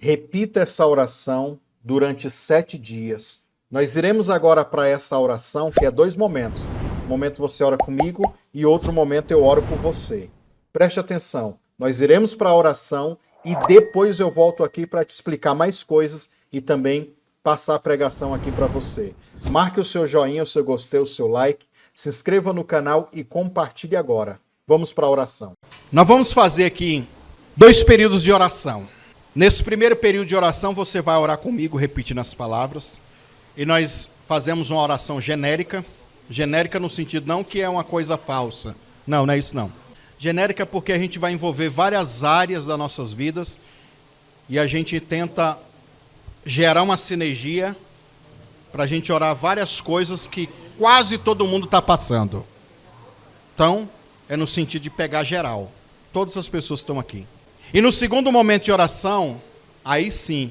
Repita essa oração durante 7 dias. Nós iremos agora para essa oração, que é 2 momentos. Um momento você ora comigo e outro momento eu oro por você. Preste atenção. Nós iremos para a oração e depois eu volto aqui para te explicar mais coisas e também passar a pregação aqui para você. Marque o seu joinha, o seu gostei, o seu like, se inscreva no canal e compartilhe agora. Vamos para a oração. Nós vamos fazer aqui 2 períodos de oração. Nesse primeiro período de oração, você vai orar comigo, repetindo as palavras. E nós fazemos uma oração genérica. Genérica no sentido não que é uma coisa falsa. Não, não é isso não. Genérica porque a gente vai envolver várias áreas das nossas vidas. E a gente tenta gerar uma sinergia para a gente orar várias coisas que quase todo mundo está passando. Então, é no sentido de pegar geral. Todas as pessoas estão aqui. E no segundo momento de oração, aí sim,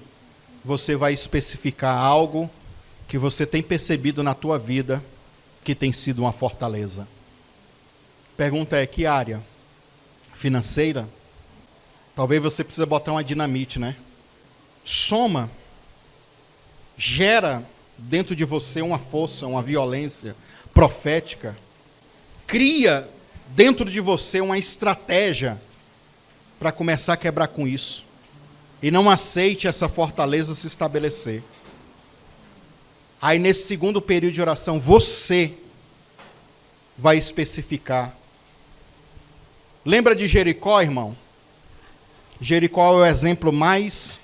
você vai especificar algo que você tem percebido na tua vida que tem sido uma fortaleza. Pergunta é, que área? Financeira? Talvez você precise botar uma dinamite, né? Soma, gera dentro de você uma força, uma violência profética. Cria dentro de você uma estratégia para começar a quebrar com isso. E não aceite essa fortaleza se estabelecer. Aí nesse segundo período de oração, você vai especificar. Lembra de Jericó, irmão? Jericó é o exemplo mais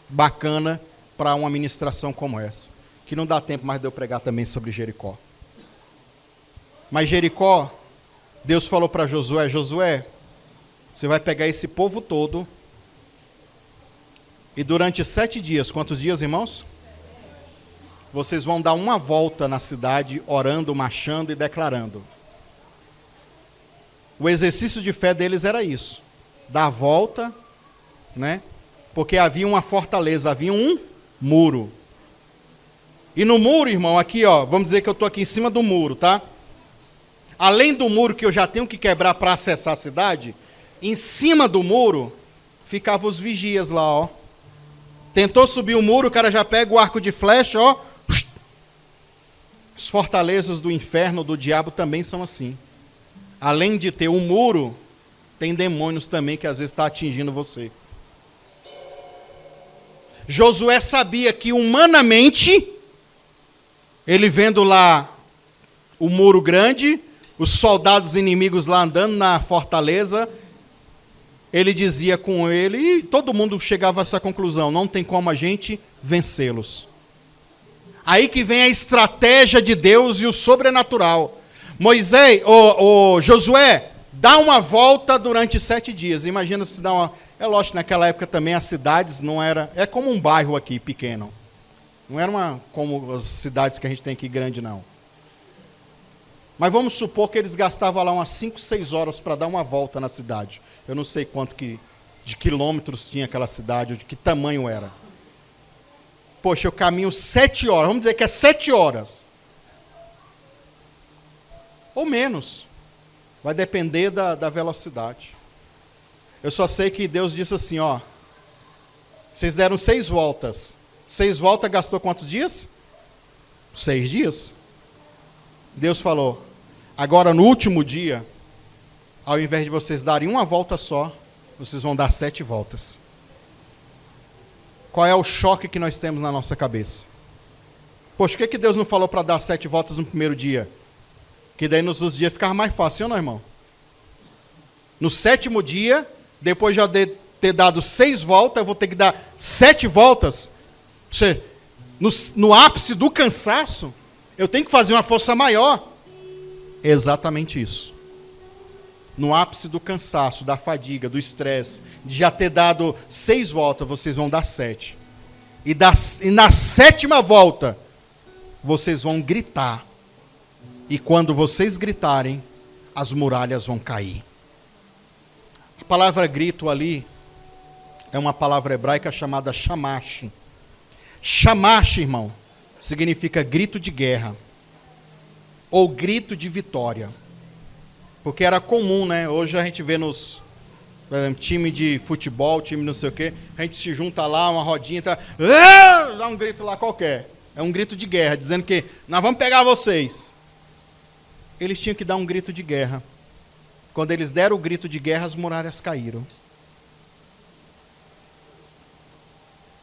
bacana para uma ministração como essa. Que não dá tempo mais de eu pregar também sobre Jericó. Mas Jericó, Deus falou para Josué, Josué, você vai pegar esse povo todo e durante 7 dias, quantos dias, irmãos? Vocês vão dar uma volta na cidade, orando, marchando e declarando. O exercício de fé deles era isso, dar a volta, né? Porque havia uma fortaleza, havia um muro. E no muro, irmão, aqui, ó, vamos dizer que eu estou aqui em cima do muro, tá? Além do muro que eu já tenho que quebrar para acessar a cidade, em cima do muro, ficavam os vigias lá, ó. Tentou subir o muro, o cara já pega o arco de flecha, ó. As fortalezas do inferno, do diabo, também são assim. Além de ter um muro, tem demônios também que às vezes está atingindo você. Josué sabia que humanamente, ele vendo lá o muro grande, os soldados inimigos lá andando na fortaleza, ele dizia com ele, e todo mundo chegava a essa conclusão, não tem como a gente vencê-los. Aí que vem a estratégia de Deus e o sobrenatural. Josué, dá uma volta durante 7 dias. Imagina se dá uma... É lógico, naquela época também as cidades não era... É como um bairro aqui, pequeno. Não era como as cidades que a gente tem aqui grande, não. Mas vamos supor que eles gastavam lá umas 5, 6 horas para dar uma volta na cidade. Eu não sei quanto de quilômetros tinha aquela cidade, ou de que tamanho era. Poxa, eu caminho 7 horas, vamos dizer que é 7 horas. Ou menos. Vai depender da velocidade. Eu só sei que Deus disse assim, ó. Vocês deram 6 voltas. 6 voltas gastou quantos dias? 6 dias. Deus falou, agora no último dia, ao invés de vocês darem uma volta só, vocês vão dar 7 voltas. Qual é o choque que nós temos na nossa cabeça? Poxa, por que Deus não falou para dar 7 voltas no primeiro dia? Que daí nos outros dias ficava mais fácil, ou não, irmão? No 7º dia, depois de eu ter dado 6 voltas, eu vou ter que dar 7 voltas. Ou seja, no ápice do cansaço, eu tenho que fazer uma força maior. Exatamente isso. No ápice do cansaço, da fadiga, do estresse, de já ter dado 6 voltas, vocês vão dar 7. E na 7ª volta, vocês vão gritar. E quando vocês gritarem, as muralhas vão cair. A palavra grito ali é uma palavra hebraica chamada shamash. Shamash, irmão, significa grito de guerra. Ou grito de vitória. Porque era comum, né? Hoje a gente vê nos time de futebol, time não sei o quê, a gente se junta lá, uma rodinha, tá, dá um grito lá qualquer. É um grito de guerra, dizendo que nós vamos pegar vocês. Eles tinham que dar um grito de guerra. Quando eles deram o grito de guerra, as muralhas caíram.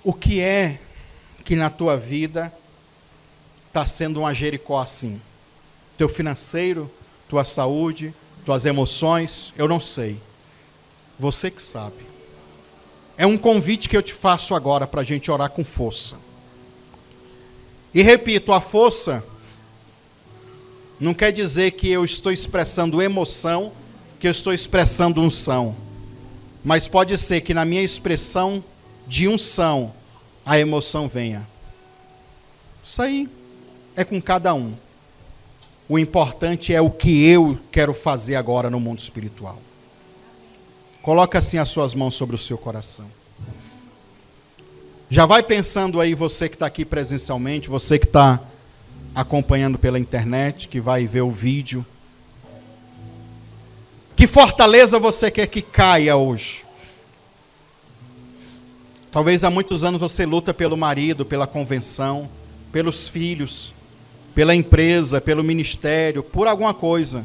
O que é que na tua vida está sendo uma Jericó assim? Teu financeiro, tua saúde, tuas emoções, eu não sei. Você que sabe. É um convite que eu te faço agora para a gente orar com força. E repito, a força não quer dizer que eu estou expressando emoção, que eu estou expressando unção. Mas pode ser que na minha expressão de unção, a emoção venha. Isso aí é com cada um. O importante é o que eu quero fazer agora no mundo espiritual. Coloca assim as suas mãos sobre o seu coração. Já vai pensando aí, você que está aqui presencialmente, você que está acompanhando pela internet, que vai ver o vídeo. Que fortaleza você quer que caia hoje? Talvez há muitos anos você luta pelo marido, pela convenção, pelos filhos, pela empresa, pelo ministério, por alguma coisa.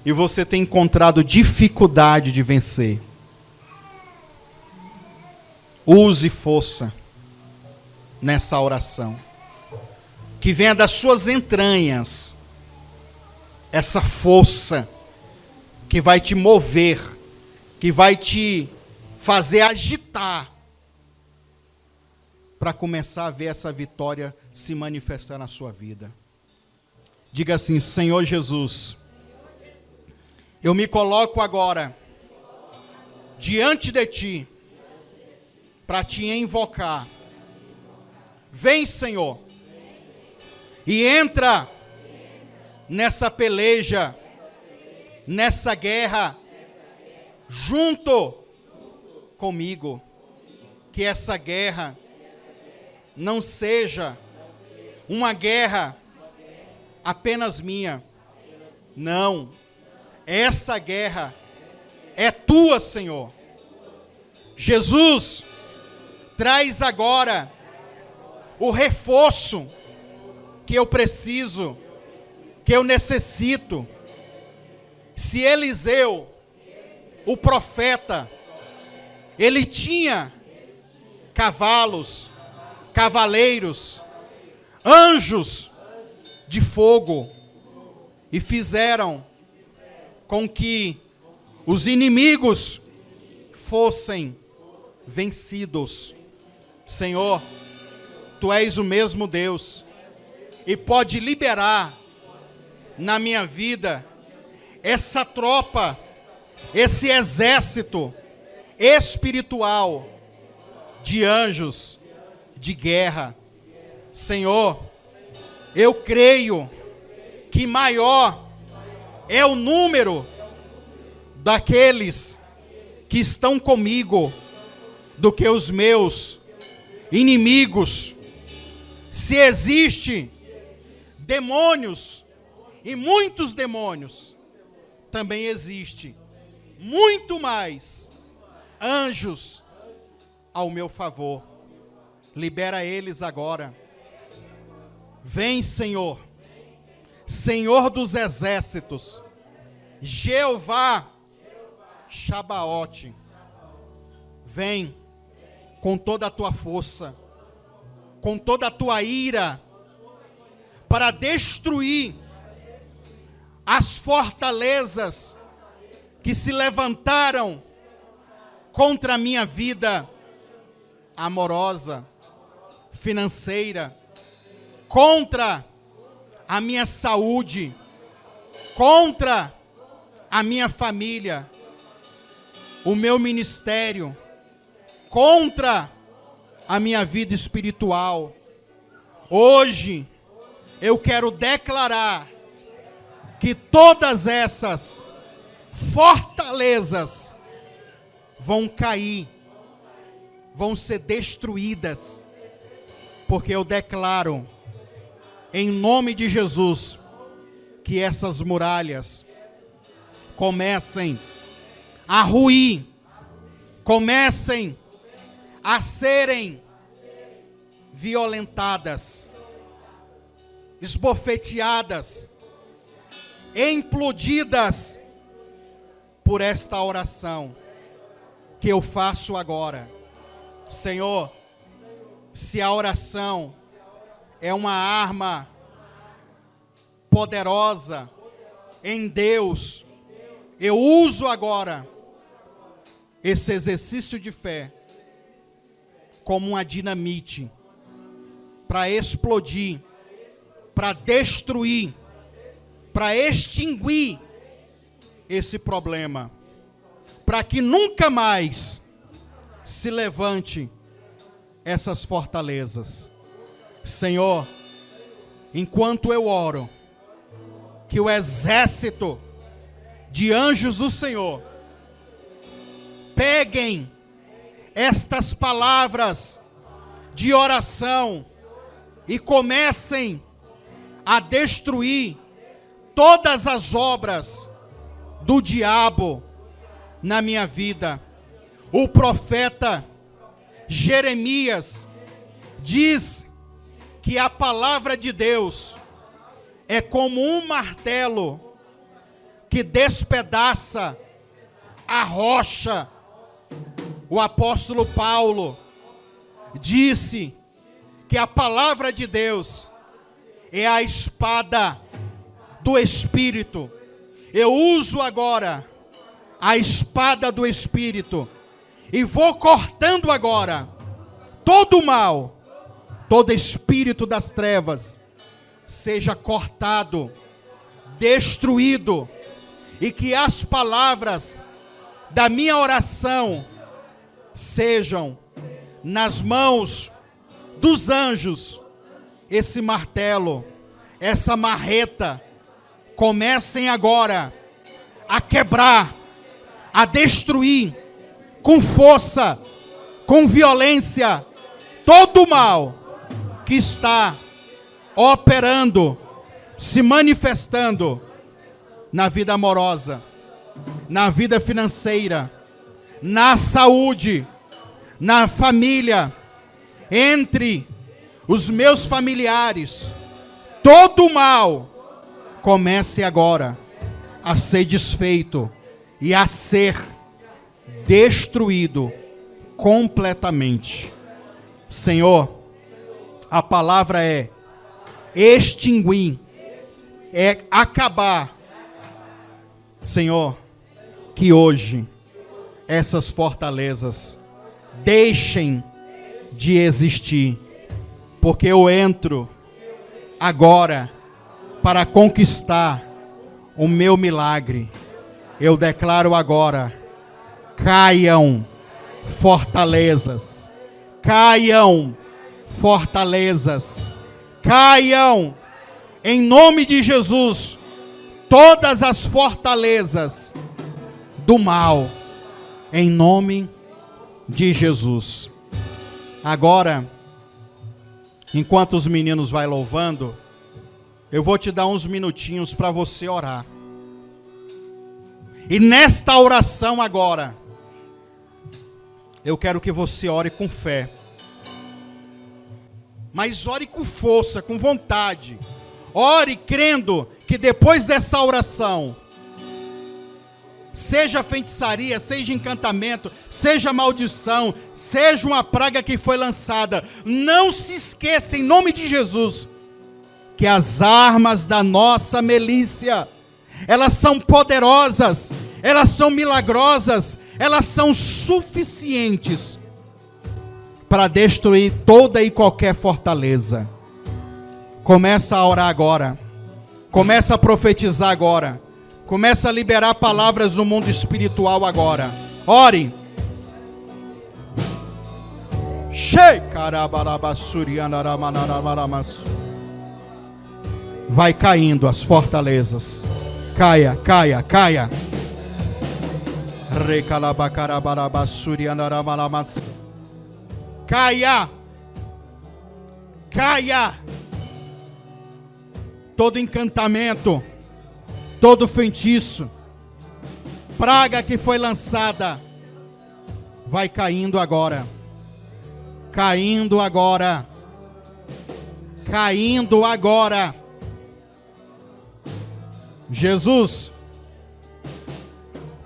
E você tem encontrado dificuldade de vencer. Use força nessa oração. Que venha das suas entranhas essa força que vai te mover, que vai te fazer agitar para começar a ver essa vitória se manifestar na sua vida. Diga assim: Senhor Jesus, eu me coloco agora diante de Ti para Te invocar. Vem, Senhor, e entra nessa peleja, nessa guerra, junto comigo. Que essa guerra não seja uma guerra apenas minha. Não. Essa guerra é Tua, Senhor. Jesus, traz agora o reforço que eu preciso, que eu necessito. Se Eliseu, o profeta, ele tinha cavalos, cavaleiros, anjos de fogo, e fizeram com que os inimigos fossem vencidos. Senhor, Tu és o mesmo Deus, e pode liberar na minha vida essa tropa, esse exército espiritual de anjos de guerra. Senhor, eu creio que maior é o número daqueles que estão comigo do que os meus inimigos. Se existe demônios, e muitos demônios, também existe muito mais anjos ao meu favor. Libera eles agora. Vem, Senhor, Senhor dos exércitos, Jeová Shabaote. Vem com toda a tua força, com toda a tua ira, para destruir as fortalezas que se levantaram contra a minha vida amorosa, financeira, contra a minha saúde, contra a minha família, o meu ministério, contra a minha vida espiritual. Hoje eu quero declarar que todas essas fortalezas vão cair, vão ser destruídas, porque eu declaro, em nome de Jesus, que essas muralhas comecem a ruir comecem a serem violentadas, esbofeteadas, implodidas por esta oração que eu faço agora. Senhor, se a oração é uma arma poderosa em Deus, eu uso agora esse exercício de fé como uma dinamite para explodir, para destruir, para extinguir esse problema, para que nunca mais se levante essas fortalezas. Senhor, enquanto eu oro, que o exército de anjos do Senhor peguem estas palavras de oração e comecem a destruir todas as obras do diabo na minha vida. O profeta Jeremias diz que a palavra de Deus é como um martelo que despedaça a rocha. O apóstolo Paulo disse que a palavra de Deus é a espada do Espírito. Eu uso agora a espada do Espírito e vou cortando agora todo o mal, todo espírito das trevas, seja cortado, destruído, e que as palavras da minha oração sejam nas mãos dos anjos. Esse martelo, essa marreta, comecem agora a quebrar, a destruir com força, com violência, todo o mal que está operando, se manifestando na vida amorosa, na vida financeira, na saúde, na família, entre os meus familiares. Todo o mal comece agora a ser desfeito e a ser destruído completamente. Senhor, a palavra é extinguir, é acabar. Senhor, que hoje essas fortalezas deixem de existir, porque eu entro agora para conquistar o meu milagre. Eu declaro agora: caiam fortalezas, caiam fortalezas, caiam em nome de Jesus todas as fortalezas do mal, em nome de Jesus. Agora, enquanto os meninos vai louvando, eu vou te dar uns minutinhos para você orar. E nesta oração agora, eu quero que você ore com fé. Mas ore com força, com vontade. Ore crendo que depois dessa oração, seja feitiçaria, seja encantamento, seja maldição, seja uma praga que foi lançada, não se esqueça, em nome de Jesus, que as armas da nossa milícia, elas são poderosas, elas são milagrosas, elas são suficientes para destruir toda e qualquer fortaleza. Começa a orar agora, começa a profetizar agora, começa a liberar palavras no mundo espiritual agora. Ore. Vai caindo as fortalezas. Caia, caia, caia. Caia. Caia. Todo encantamento, todo feitiço, praga que foi lançada, vai caindo agora. Caindo agora. Caindo agora. Jesus,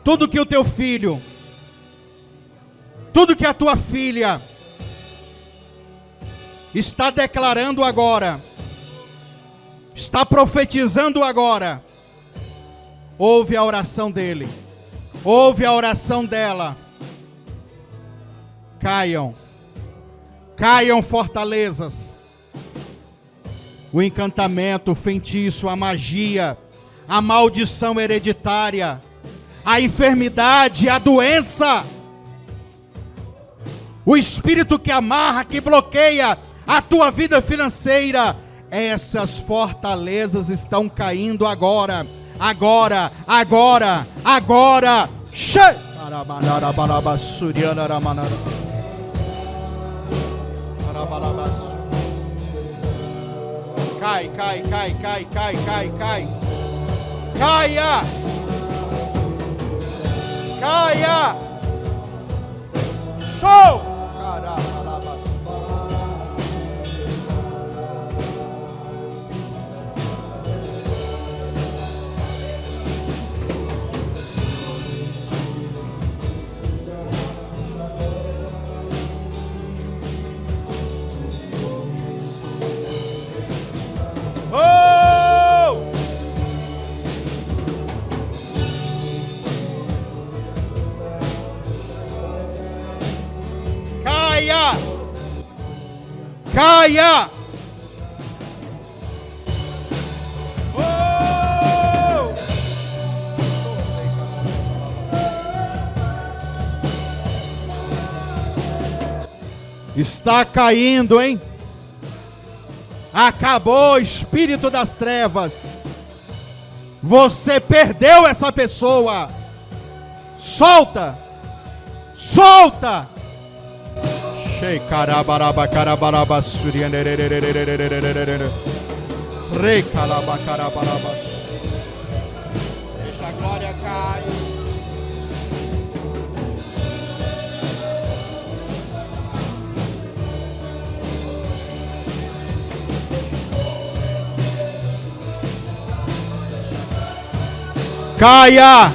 tudo que o teu filho, tudo que a tua filha está declarando agora, está profetizando agora, ouve a oração dele, ouve a oração dela. Caiam fortalezas, o encantamento, o feitiço, a magia, a maldição hereditária, a enfermidade, a doença, o espírito que amarra, que bloqueia a tua vida financeira. Essas fortalezas estão caindo agora, agora, agora, agora. Cai, cai, cai, cai, cai, cai, cai. Caia! Caia! Show! Caia! Oh! Está caindo, hein? Acabou o espírito das trevas. Você perdeu essa pessoa. Solta! Solta! Shei carabaraba carabaraba suriane rei calaba carabaraba. Deixa a glória cair. Caia!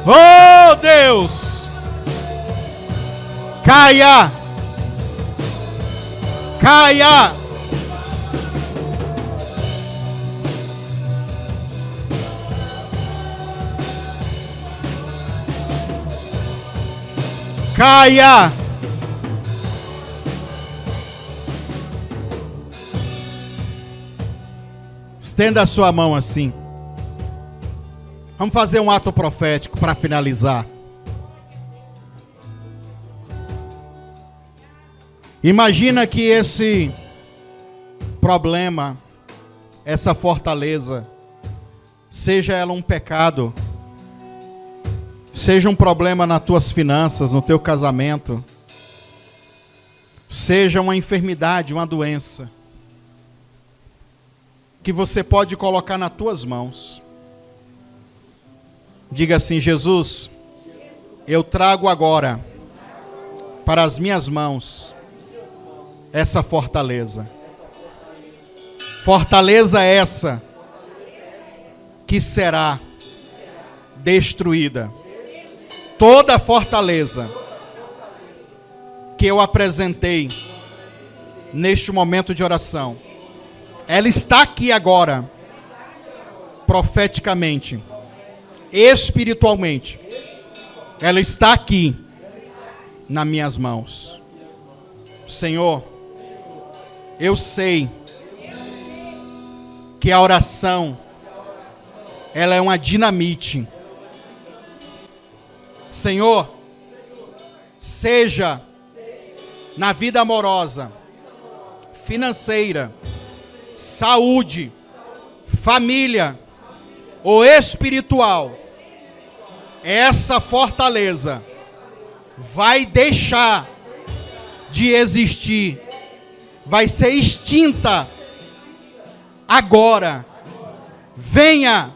Oh Deus! Caia! Caia! Caia! Estenda a sua mão assim. Vamos fazer um ato profético para finalizar. Imagina que esse problema, essa fortaleza, seja ela um pecado, seja um problema nas tuas finanças, no teu casamento, seja uma enfermidade, uma doença, que você pode colocar nas tuas mãos. Diga assim: Jesus, eu trago agora para as minhas mãos essa fortaleza. Fortaleza essa que será destruída. Toda fortaleza que eu apresentei neste momento de oração, ela está aqui agora, profeticamente, espiritualmente, ela está aqui nas minhas mãos. Senhor, eu sei que a oração, ela é uma dinamite. Senhor, seja na vida amorosa, financeira, saúde, família ou espiritual, essa fortaleza vai deixar de existir vai ser extinta agora. Venha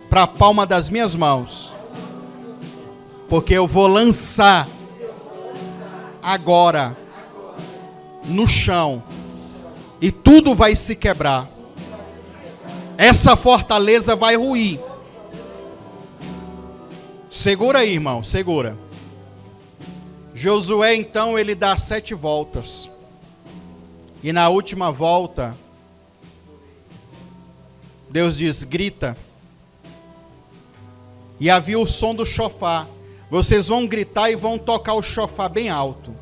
para a palma das minhas mãos, porque eu vou lançar agora no chão e tudo vai se quebrar. Essa fortaleza vai ruir. Segura aí, irmão, segura. Josué, então, ele dá 7 voltas. E na última volta, Deus diz, grita. E havia o som do chofar. Vocês vão gritar e vão tocar o chofar bem alto.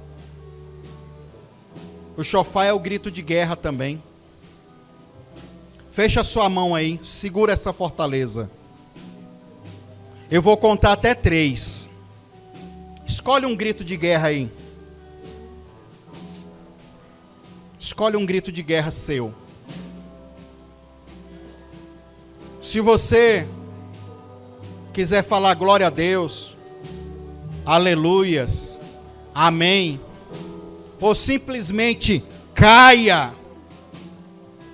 O chofar é o grito de guerra também. Fecha sua mão aí, segura essa fortaleza. Eu vou contar até 3. Escolhe um grito de guerra aí. Escolhe um grito de guerra seu. Se você quiser falar glória a Deus, aleluias, amém, ou simplesmente caia,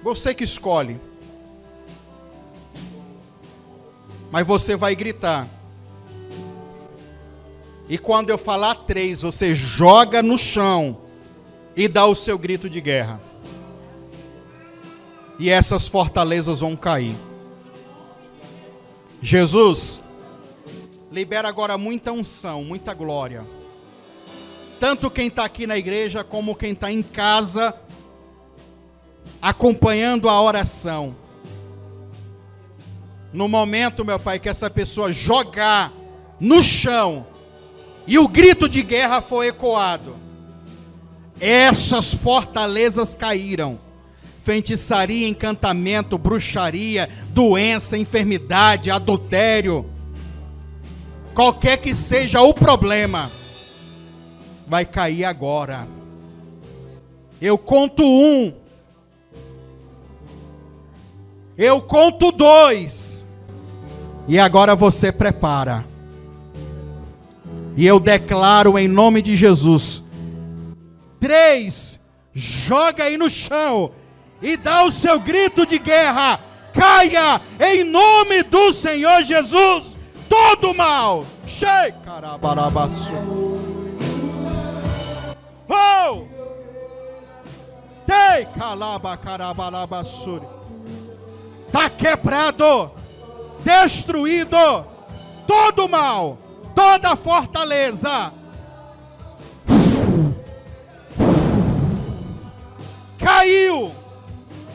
você que escolhe. Mas você vai gritar. E quando eu falar 3, você joga no chão e dá o seu grito de guerra. E essas fortalezas vão cair. Jesus, libera agora muita unção, muita glória. Tanto quem está aqui na igreja, como quem está em casa, acompanhando a oração. No momento, meu Pai, que essa pessoa jogar no chão e o grito de guerra foi ecoado, essas fortalezas caíram. Feitiçaria, encantamento, bruxaria, doença, enfermidade, adultério, qualquer que seja o problema, vai cair agora. Eu conto 1. Eu conto 2. E agora você prepara. E eu declaro em nome de Jesus. 3. Joga aí no chão. E dá o seu grito de guerra. Caia em nome do Senhor Jesus. Todo mal. Sheikarababaçu. Oh! Tei calabacarabalabasuri. Está quebrado, destruído, todo mal, toda fortaleza. Caiu,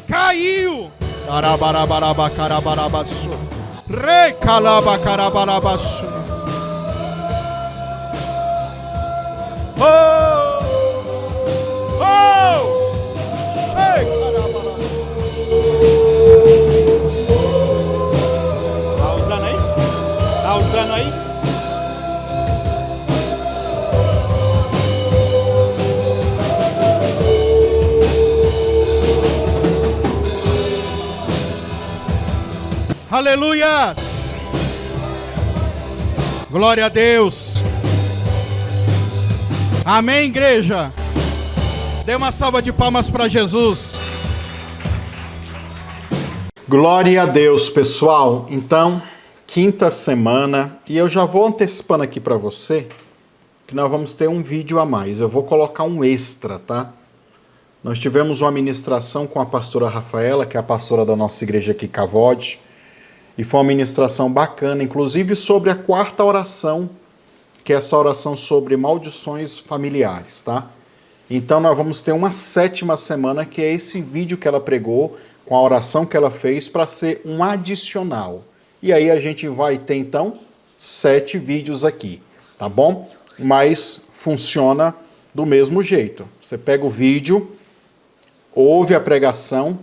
caiu. Carabarabarabacarabarabaçu. Recalabacarababaçu. Oh! Oh! Sheikarabalabasuri. Está usando aí? Aleluias! Glória a Deus! Amém, igreja? Dê uma salva de palmas para Jesus. Glória a Deus, pessoal. Então, quinta semana, e eu já vou antecipando aqui para você que nós vamos ter um vídeo a mais. Eu vou colocar um extra, tá? Nós tivemos uma ministração com a pastora Rafaela, que é a pastora da nossa igreja aqui, Cavode, e foi uma ministração bacana, inclusive sobre a 4ª oração, que é essa oração sobre maldições familiares, tá? Então nós vamos ter uma 7ª semana, que é esse vídeo que ela pregou, com a oração que ela fez, para ser um adicional. E aí a gente vai ter, então, 7 vídeos aqui, tá bom? Mas funciona do mesmo jeito. Você pega o vídeo, ouve a pregação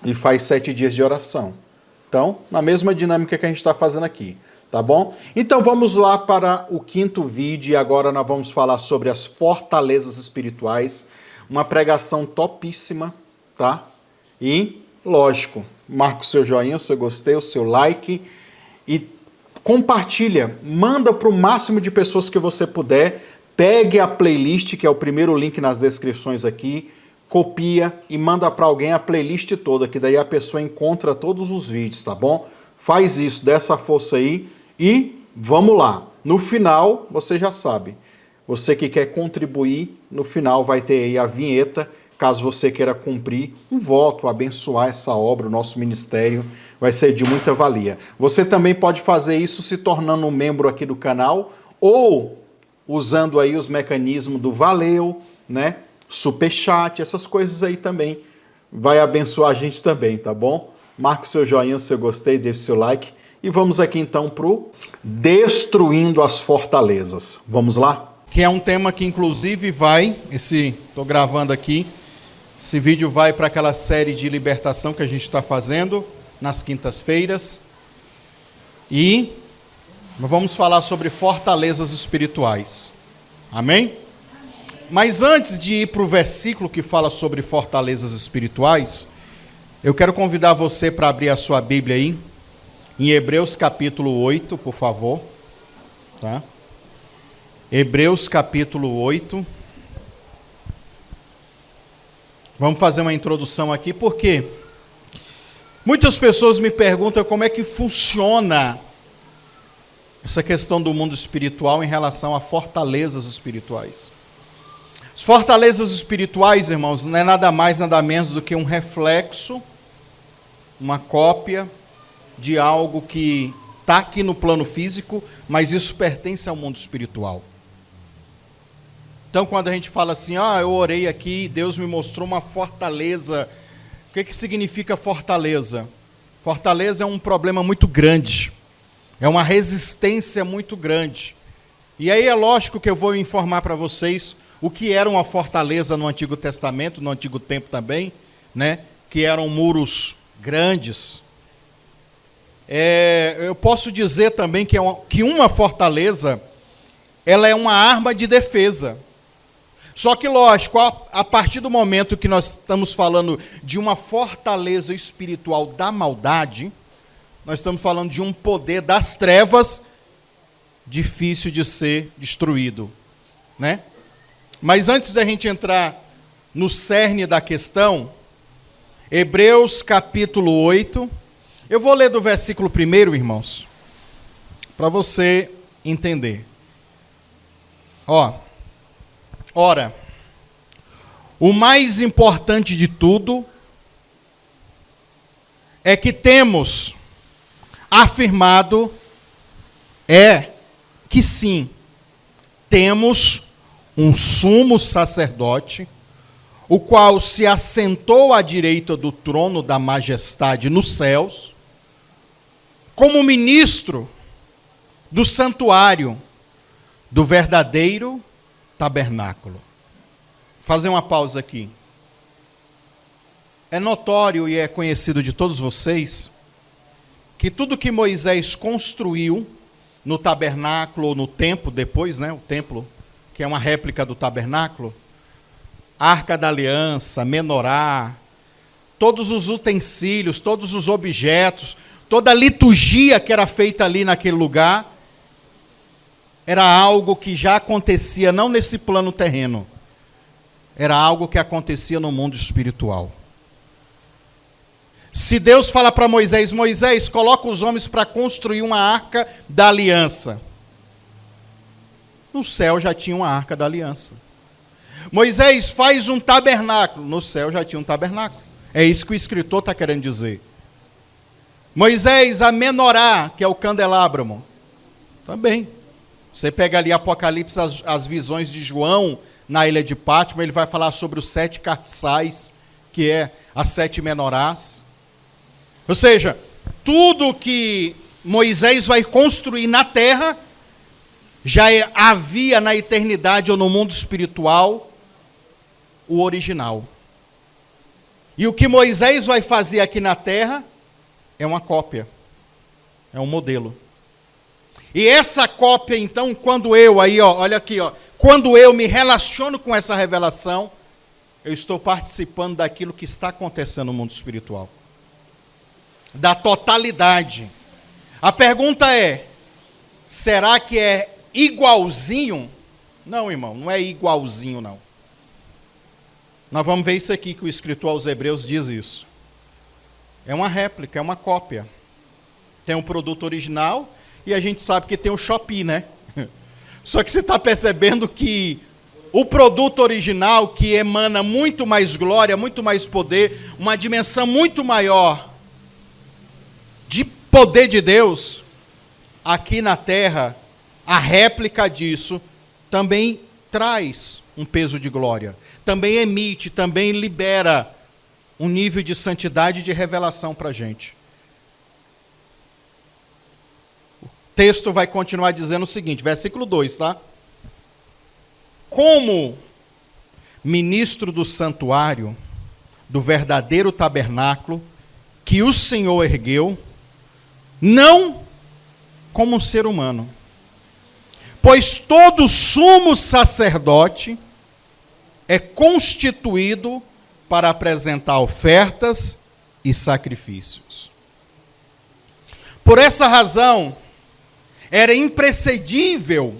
e faz 7 dias de oração. Então, na mesma dinâmica que a gente está fazendo aqui, tá bom? Então vamos lá para o 5º vídeo, e agora nós vamos falar sobre as fortalezas espirituais. Uma pregação topíssima, tá? E, lógico, marca o seu joinha, o seu gostei, o seu like e compartilha, manda para o máximo de pessoas que você puder. Pegue a playlist, que é o primeiro link nas descrições aqui, copia e manda para alguém a playlist toda, que daí a pessoa encontra todos os vídeos, tá bom? Faz isso, dá essa força aí e vamos lá. No final, você já sabe, você que quer contribuir, no final vai ter aí a vinheta, caso você queira cumprir um voto, abençoar essa obra, o nosso ministério, vai ser de muita valia. Você também pode fazer isso se tornando um membro aqui do canal ou usando aí os mecanismos do Valeu, né? Superchat, essas coisas aí também. Vai abençoar a gente também, tá bom? Marque o seu joinha, o seu gostei, deixe o seu like. E vamos aqui então pro Destruindo as Fortalezas. Vamos lá? Que é um tema que inclusive estou gravando aqui, esse vídeo vai para aquela série de libertação que a gente está fazendo nas quintas-feiras. E vamos falar sobre fortalezas espirituais. Amém? Mas antes de ir para o versículo que fala sobre fortalezas espirituais, eu quero convidar você para abrir a sua Bíblia aí, em Hebreus capítulo 8, por favor. Tá? Hebreus capítulo 8. Vamos fazer uma introdução aqui, porque muitas pessoas me perguntam como é que funciona essa questão do mundo espiritual em relação a fortalezas espirituais. As fortalezas espirituais, irmãos, não é nada mais, nada menos do que um reflexo, uma cópia de algo que está aqui no plano físico, mas isso pertence ao mundo espiritual. Então, quando a gente fala assim, eu orei aqui, Deus me mostrou uma fortaleza. O que significa fortaleza? Fortaleza é um problema muito grande. É uma resistência muito grande. E aí é lógico que eu vou informar para vocês o que era uma fortaleza no Antigo Testamento, no Antigo Tempo também, né? Que eram muros grandes. Eu posso dizer também que uma fortaleza, ela é uma arma de defesa. Só que, lógico, a partir do momento que nós estamos falando de uma fortaleza espiritual da maldade, nós estamos falando de um poder das trevas difícil de ser destruído, né? Mas antes da gente entrar no cerne da questão, Hebreus capítulo 8, eu vou ler do versículo 1, irmãos, para você entender. Ora, o mais importante de tudo é que temos afirmado que sim, temos um sumo sacerdote, o qual se assentou à direita do trono da majestade nos céus, como ministro do santuário do verdadeiro tabernáculo. Vou fazer uma pausa aqui. É notório e é conhecido de todos vocês que tudo que Moisés construiu no tabernáculo ou no templo depois, né, o templo, que é uma réplica do tabernáculo, Arca da Aliança, menorá, todos os utensílios, todos os objetos, toda a liturgia que era feita ali naquele lugar, era algo que já acontecia não nesse plano terreno, era algo que acontecia no mundo espiritual. Se Deus fala para Moisés, Moisés, coloca os homens para construir uma arca da aliança. No céu já tinha uma arca da aliança. Moisés, faz um tabernáculo. No céu já tinha um tabernáculo. É isso que o escritor está querendo dizer. Moisés, a menorá, que é o candelabro. Também. Você pega ali Apocalipse, as visões de João na ilha de Pátimo, ele vai falar sobre os 7 carçais, que é as 7 menorás. Ou seja, tudo que Moisés vai construir na terra, já havia na eternidade ou no mundo espiritual o original. E o que Moisés vai fazer aqui na terra é uma cópia, é um modelo. E essa cópia, então, quando eu, olha aqui, quando eu me relaciono com essa revelação, eu estou participando daquilo que está acontecendo no mundo espiritual. Da totalidade. A pergunta é, será que é igualzinho? Não, irmão, não é igualzinho, não. Nós vamos ver isso aqui que o escritor aos Hebreus diz isso. É uma réplica, é uma cópia. Tem um produto original e a gente sabe que tem o Shopee, né? Só que você está percebendo que o produto original, que emana muito mais glória, muito mais poder, uma dimensão muito maior de poder de Deus, aqui na terra, a réplica disso também traz um peso de glória, também emite, também libera um nível de santidade e de revelação para a gente. O texto vai continuar dizendo o seguinte, versículo 2, tá? Como ministro do santuário, do verdadeiro tabernáculo, que o Senhor ergueu, não como um ser humano, pois todo sumo sacerdote é constituído para apresentar ofertas e sacrifícios. Por essa razão, era imprescindível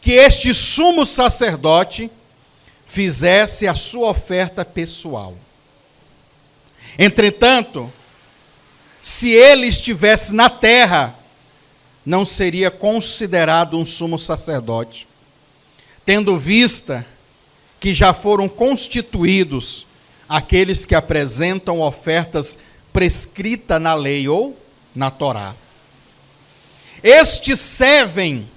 que este sumo sacerdote fizesse a sua oferta pessoal. Entretanto, se ele estivesse na terra, não seria considerado um sumo sacerdote, tendo vista que já foram constituídos aqueles que apresentam ofertas prescritas na lei ou na Torá. Estes servem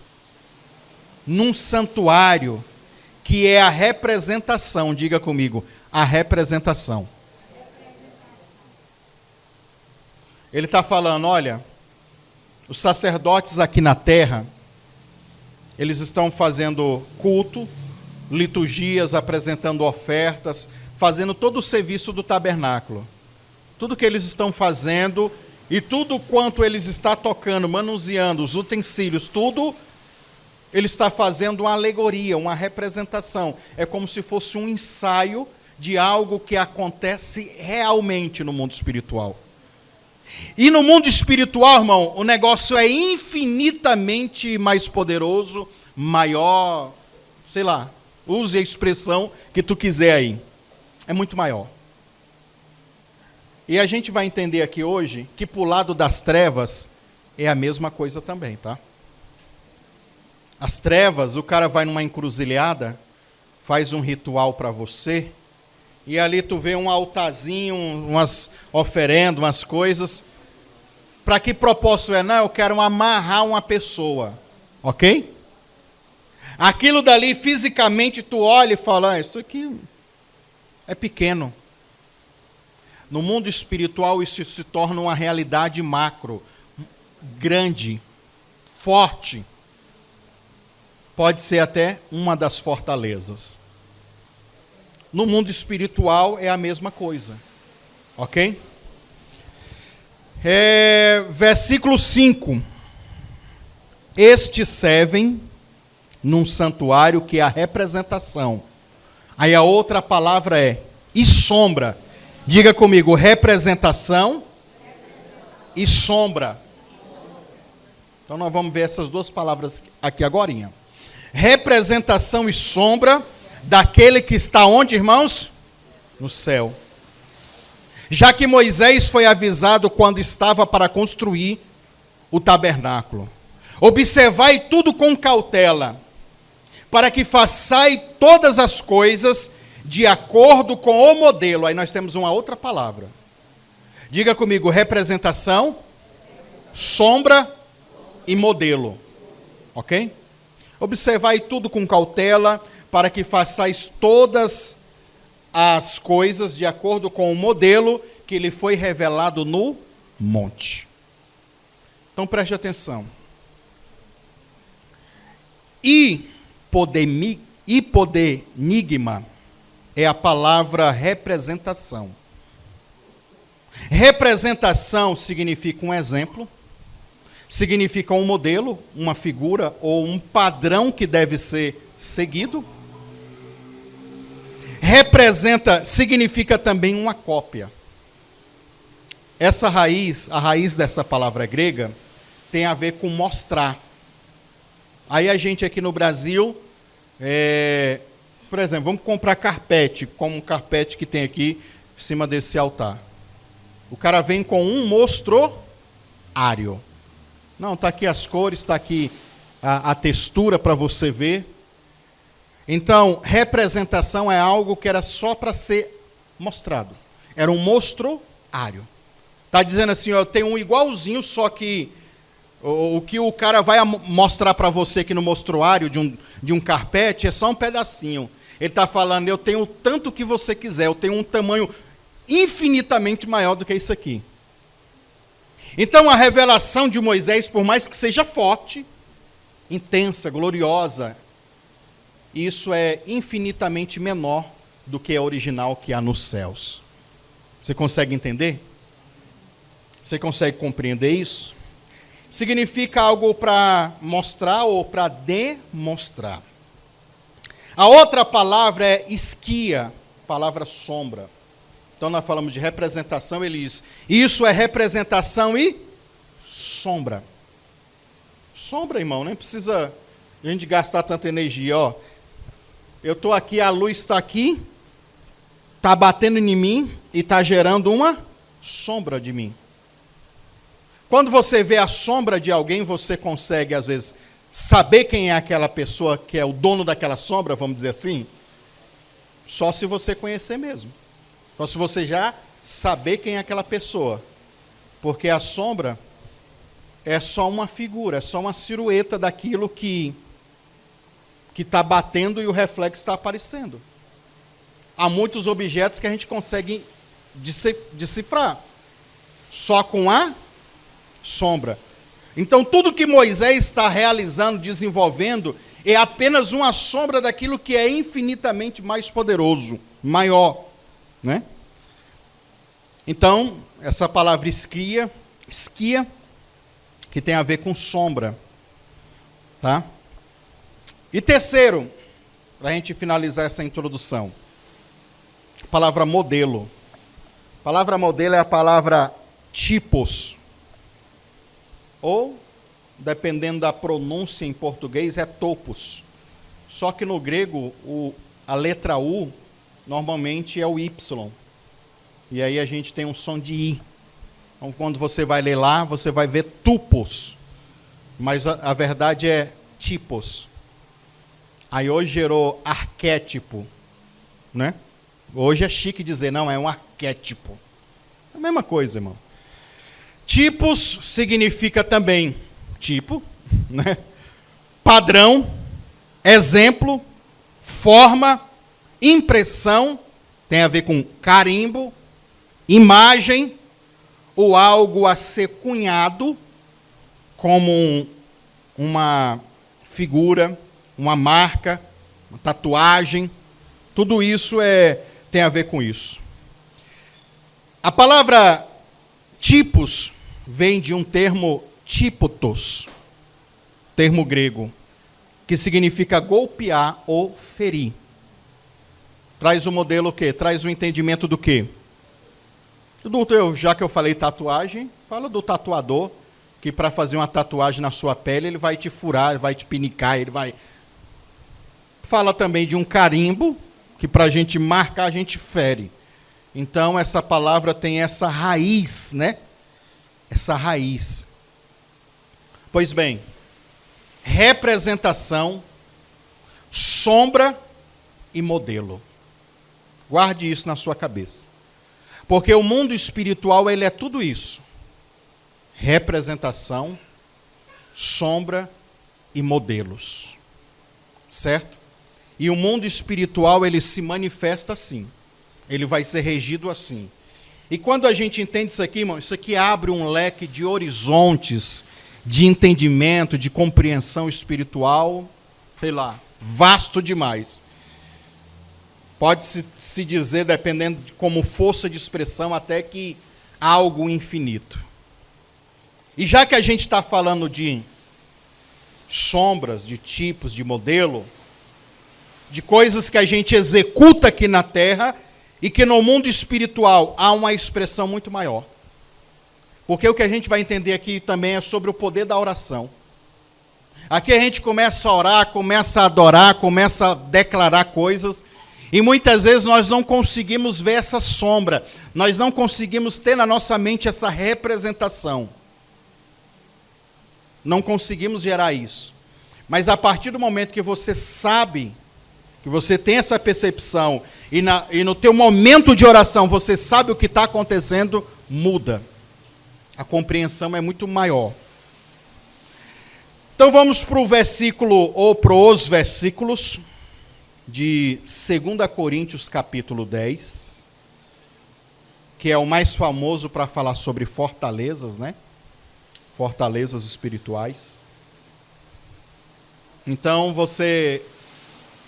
num santuário que é a representação, diga comigo, a representação. Ele está falando, olha, os sacerdotes aqui na terra, eles estão fazendo culto, liturgias, apresentando ofertas, fazendo todo o serviço do tabernáculo. Tudo que eles estão fazendo e tudo quanto eles estão tocando, manuseando, os utensílios, tudo, ele está fazendo uma alegoria, uma representação. É como se fosse um ensaio de algo que acontece realmente no mundo espiritual. E no mundo espiritual, irmão, o negócio é infinitamente mais poderoso, maior, sei lá, use a expressão que tu quiser aí. É muito maior. E a gente vai entender aqui hoje que pro lado das trevas é a mesma coisa também, tá? As trevas, o cara vai numa encruzilhada, faz um ritual para você, e ali tu vê um altarzinho, umas oferendas, umas coisas. Para que propósito é? Não, eu quero amarrar uma pessoa. Ok? Aquilo dali, fisicamente, tu olha e fala, isso aqui é pequeno. No mundo espiritual, isso se torna uma realidade macro, grande, forte. Pode ser até uma das fortalezas. No mundo espiritual é a mesma coisa. Ok? Versículo 5. Estes servem num santuário que é a representação. Aí a outra palavra é e sombra. Diga comigo, representação e sombra. Então nós vamos ver essas duas palavras aqui agorinha. Representação e sombra daquele que está onde, irmãos? No céu. Já que Moisés foi avisado quando estava para construir o tabernáculo. Observai tudo com cautela, para que façai todas as coisas de acordo com o modelo. Aí nós temos uma outra palavra. Diga comigo, representação, sombra e modelo. Ok? Observai tudo com cautela, para que façais todas as coisas de acordo com o modelo que lhe foi revelado no monte. Então preste atenção. Hipodenigma é a palavra representação. Representação significa um exemplo, significa um modelo, uma figura ou um padrão que deve ser seguido. Representa, significa também uma cópia. Essa raiz, a raiz dessa palavra grega, tem a ver com mostrar. Aí a gente aqui no Brasil por exemplo, vamos comprar carpete, como um carpete que tem aqui em cima desse altar. O cara vem com um mostruário. Não, está aqui as cores, está aqui a textura para você ver. Então, representação é algo que era só para ser mostrado. Era um mostruário. Está dizendo assim, ó, eu tenho um igualzinho, só que o que o cara vai mostrar para você aqui no mostruário de um carpete é só um pedacinho. Ele está falando, eu tenho o tanto que você quiser, eu tenho um tamanho infinitamente maior do que isso aqui. Então a revelação de Moisés, por mais que seja forte, intensa, gloriosa, isso é infinitamente menor do que a original que há nos céus. Você consegue entender? Você consegue compreender isso? Significa algo para mostrar ou para demonstrar. A outra palavra é esquia, palavra sombra. Então nós falamos de representação, ele diz, isso é representação e sombra. Sombra, irmão, nem precisa a gente gastar tanta energia, ó. Eu estou aqui, a luz está aqui, está batendo em mim e está gerando uma sombra de mim. Quando você vê a sombra de alguém, você consegue, às vezes, saber quem é aquela pessoa que é o dono daquela sombra, vamos dizer assim? Só se você conhecer mesmo. Só se você já saber quem é aquela pessoa. Porque a sombra é só uma figura, é só uma silhueta daquilo que está batendo e o reflexo está aparecendo. Há muitos objetos que a gente consegue decifrar. Só com a sombra. Então, tudo que Moisés está realizando, desenvolvendo, é apenas uma sombra daquilo que é infinitamente mais poderoso, maior. Né? Então, essa palavra esquia, que tem a ver com sombra. Tá? E terceiro, para a gente finalizar essa introdução, a palavra modelo. A palavra modelo é a palavra tipos. Ou, dependendo da pronúncia em português, é topos. Só que no grego, a letra U, normalmente é o Y. E aí a gente tem um som de I. Então, quando você vai ler lá, você vai ver tupos. Mas a verdade é tipos. Aí hoje gerou arquétipo. Né? Hoje é chique dizer, não, é um arquétipo. É a mesma coisa, irmão. Tipos significa também tipo, né? Padrão, exemplo, forma, impressão, tem a ver com carimbo, imagem, ou algo a ser cunhado, como uma figura, uma marca, uma tatuagem, tudo isso tem a ver com isso. A palavra tipos vem de um termo típotos, termo grego, que significa golpear ou ferir. Traz o modelo o quê? Traz o entendimento do quê? Já que eu falei tatuagem, fala do tatuador, que para fazer uma tatuagem na sua pele, ele vai te furar, vai te pinicar, ele vai... Fala também de um carimbo, que para a gente marcar, a gente fere. Então, essa palavra tem essa raiz, né? Essa raiz. Pois bem, representação, sombra e modelo. Guarde isso na sua cabeça. Porque o mundo espiritual, ele é tudo isso. Representação, sombra e modelos. Certo? E o mundo espiritual, ele se manifesta assim. Ele vai ser regido assim. E quando a gente entende isso aqui, irmão, isso aqui abre um leque de horizontes, de entendimento, de compreensão espiritual, sei lá, vasto demais. Pode-se dizer, dependendo de como força de expressão, até que algo infinito. E já que a gente está falando de sombras, de tipos, de modelo, de coisas que a gente executa aqui na Terra, e que no mundo espiritual há uma expressão muito maior. Porque o que a gente vai entender aqui também é sobre o poder da oração. Aqui a gente começa a orar, começa a adorar, começa a declarar coisas, e muitas vezes nós não conseguimos ver essa sombra, nós não conseguimos ter na nossa mente essa representação. Não conseguimos gerar isso. Mas a partir do momento que você sabe, que você tem essa percepção, e no teu momento de oração você sabe o que está acontecendo, muda. A compreensão é muito maior. Então vamos para o versículo, ou para os versículos, de 2 Coríntios capítulo 10, que é o mais famoso para falar sobre fortalezas, né? Fortalezas espirituais. Então você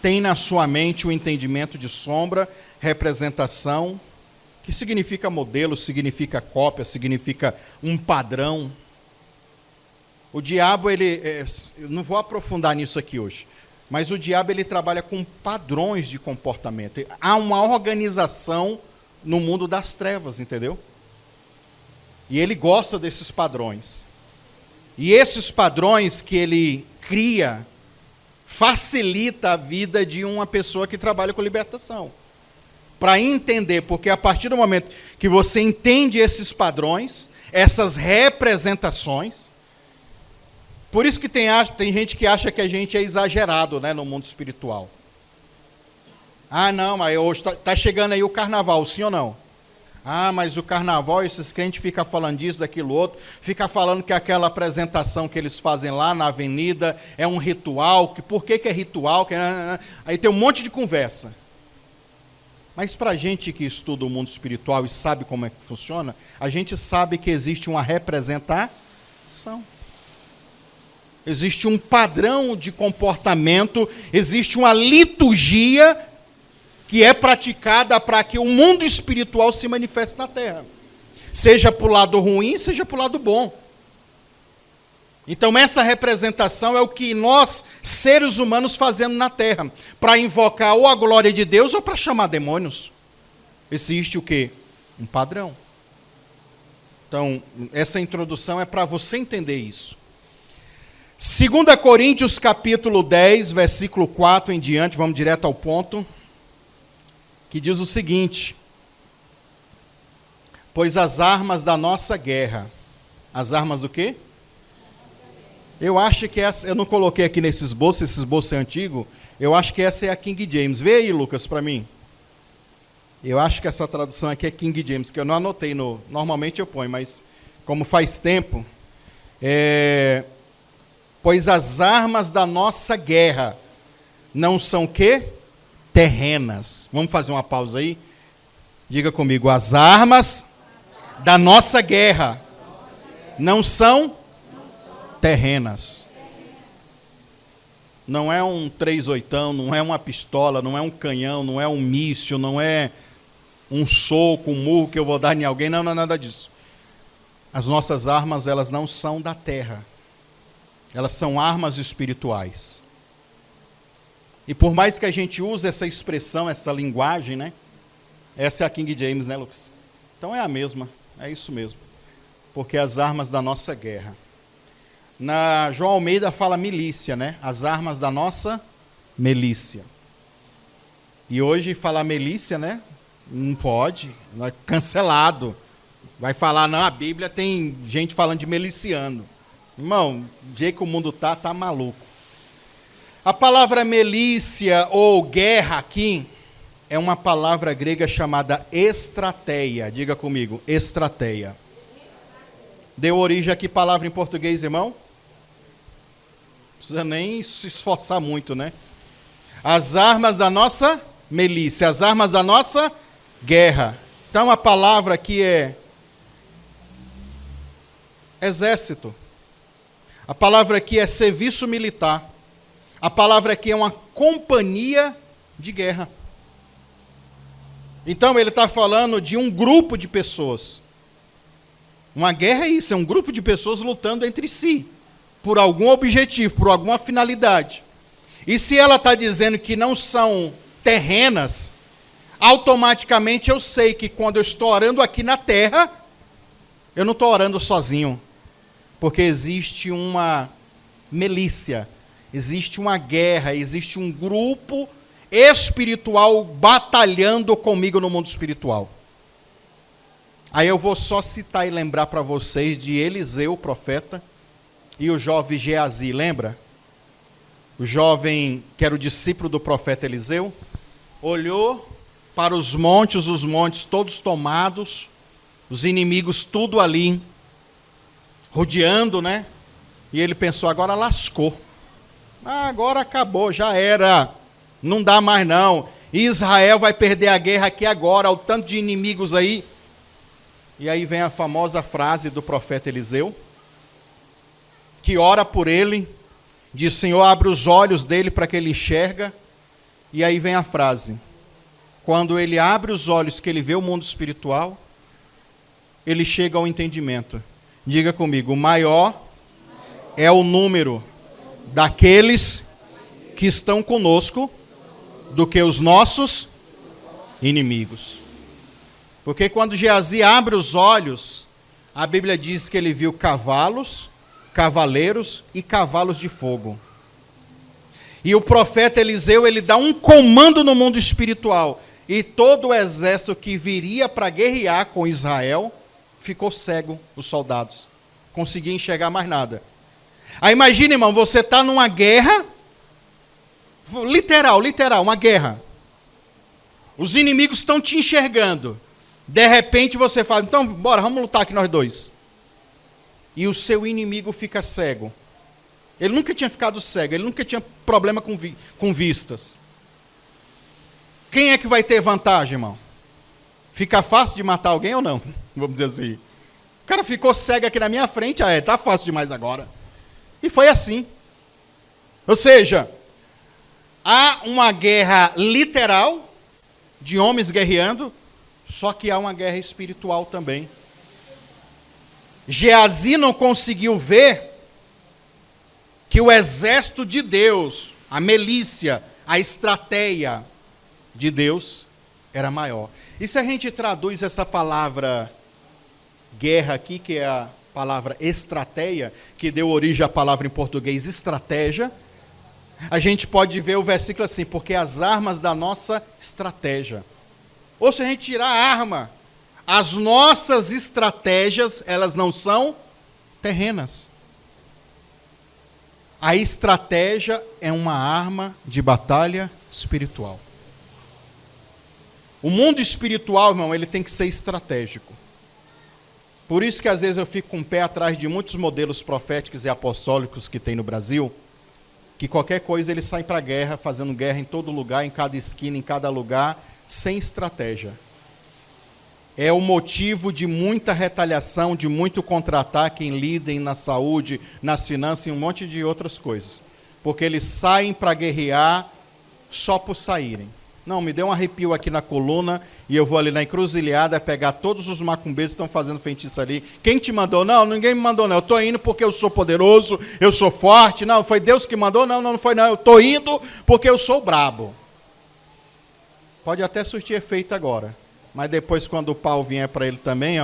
tem na sua mente o entendimento de sombra, representação, que significa modelo, significa cópia, significa um padrão. O diabo, eu não vou aprofundar nisso aqui hoje, mas o diabo ele trabalha com padrões de comportamento. Há uma organização no mundo das trevas, entendeu? E ele gosta desses padrões. E esses padrões que ele cria facilita a vida de uma pessoa que trabalha com libertação. Para entender, porque a partir do momento que você entende esses padrões, essas representações, por isso que tem gente que acha que a gente é exagerado, né, no mundo espiritual. Ah, não, mas hoje está chegando aí o carnaval, sim ou não? Ah, mas o carnaval, esses crentes ficam falando disso, daquilo outro, ficam falando que aquela apresentação que eles fazem lá na avenida é um ritual, que por que é ritual? Aí tem um monte de conversa. Mas para a gente que estuda o mundo espiritual e sabe como é que funciona, a gente sabe que existe uma representação. Existe um padrão de comportamento, existe uma liturgia que é praticada para que o mundo espiritual se manifeste na Terra. Seja para o lado ruim, seja para o lado bom. Então essa representação é o que nós, seres humanos, fazemos na Terra, para invocar ou a glória de Deus ou para chamar demônios. Existe o quê? Um padrão. Então, essa introdução é para você entender isso. 2 Coríntios capítulo 10, versículo 4 em diante, vamos direto ao ponto, que diz o seguinte: pois as armas da nossa guerra, as armas do quê? Eu acho que essa, eu não coloquei aqui nesse esboço, esse esboço é antigo, eu acho que essa é a King James. Vê aí, Lucas, para mim. Eu acho que essa tradução aqui é King James, que eu não anotei, normalmente eu ponho, mas como faz tempo, pois as armas da nossa guerra não são o quê? Terrenas. Vamos fazer uma pausa aí? Diga comigo, as armas da nossa guerra não são terrenas. Não é um 38, não é uma pistola, não é um canhão, não é um míssil, não é um soco, um murro que eu vou dar em alguém, não é nada disso. As nossas armas, elas não são da terra. Elas são armas espirituais. E por mais que a gente use essa expressão, essa linguagem, né? Essa é a King James, né, Lucas? Então é a mesma, é isso mesmo. Porque as armas da nossa guerra. Na João Almeida fala milícia, né? As armas da nossa milícia. E hoje falar milícia, né? Não pode, é cancelado. Vai falar, não, a Bíblia tem gente falando de miliciano. Irmão, do jeito que o mundo tá maluco. A palavra milícia ou guerra aqui é uma palavra grega chamada estrateia. Diga comigo, estrateia. Deu origem a que palavra em português, irmão? Não precisa nem se esforçar muito, né? As armas da nossa milícia, as armas da nossa guerra. Então a palavra aqui é exército. A palavra aqui é serviço militar. A palavra aqui é uma companhia de guerra. Então ele está falando de um grupo de pessoas. Uma guerra é isso, é um grupo de pessoas lutando entre si, por algum objetivo, por alguma finalidade. E se ela está dizendo que não são terrenas, automaticamente eu sei que quando eu estou orando aqui na terra, eu não estou orando sozinho, porque existe uma milícia. Existe uma guerra, existe um grupo espiritual batalhando comigo no mundo espiritual. Aí eu vou só citar e lembrar para vocês de Eliseu, o profeta, e o jovem Geazi, lembra? O jovem que era o discípulo do profeta Eliseu, olhou para os montes todos tomados, os inimigos tudo ali, rodeando, né? E ele pensou, agora lascou. Agora acabou, já era. Não dá mais não. Israel vai perder a guerra aqui agora, o tanto de inimigos aí. E aí vem a famosa frase do profeta Eliseu, que ora por ele, diz, Senhor, abre os olhos dele para que ele enxerga. E aí vem a frase, quando ele abre os olhos, que ele vê o mundo espiritual, ele chega ao entendimento. Diga comigo, maior é o número daqueles que estão conosco do que os nossos inimigos. Porque quando Geazi abre os olhos, a Bíblia diz que ele viu cavalos, cavaleiros e cavalos de fogo. E o profeta Eliseu, ele dá um comando no mundo espiritual. E todo o exército que viria para guerrear com Israel, ficou cego, os soldados. Conseguia enxergar mais nada. Aí imagina, irmão, você está numa guerra, literal, uma guerra. Os inimigos estão te enxergando. De repente você fala, então bora, vamos lutar aqui nós dois. E o seu inimigo fica cego. Ele nunca tinha ficado cego, ele nunca tinha problema com vistas. Quem é que vai ter vantagem, irmão? Fica fácil de matar alguém ou não? Vamos dizer assim. O cara ficou cego aqui na minha frente, tá fácil demais agora. E foi assim. Ou seja, há uma guerra literal, de homens guerreando, só que há uma guerra espiritual também. Geazi não conseguiu ver que o exército de Deus, a milícia, a estratégia de Deus era maior. E se a gente traduz essa palavra guerra aqui, que é a palavra estratégia, que deu origem à palavra em português estratégia, a gente pode ver o versículo assim, porque as armas da nossa estratégia. Ou se a gente tirar a arma, as nossas estratégias, elas não são terrenas. A estratégia é uma arma de batalha espiritual. O mundo espiritual, irmão, ele tem que ser estratégico. Por isso que às vezes eu fico com o pé atrás de muitos modelos proféticos e apostólicos que tem no Brasil, que qualquer coisa eles saem para a guerra, fazendo guerra em todo lugar, em cada esquina, em cada lugar, sem estratégia. É o motivo de muita retaliação, de muito contra-ataque em líder, na saúde, nas finanças e um monte de outras coisas. Porque eles saem para guerrear só por saírem. Não, me deu um arrepio aqui na coluna e eu vou ali na encruzilhada pegar todos os macumbeiros que estão fazendo feitiço ali. Quem te mandou? Não, ninguém me mandou não. Eu estou indo porque eu sou poderoso, eu sou forte. Não, foi Deus que mandou? Não, não foi não. Eu estou indo porque eu sou brabo. Pode até surtir efeito agora. Mas depois, quando o pau vier para ele também,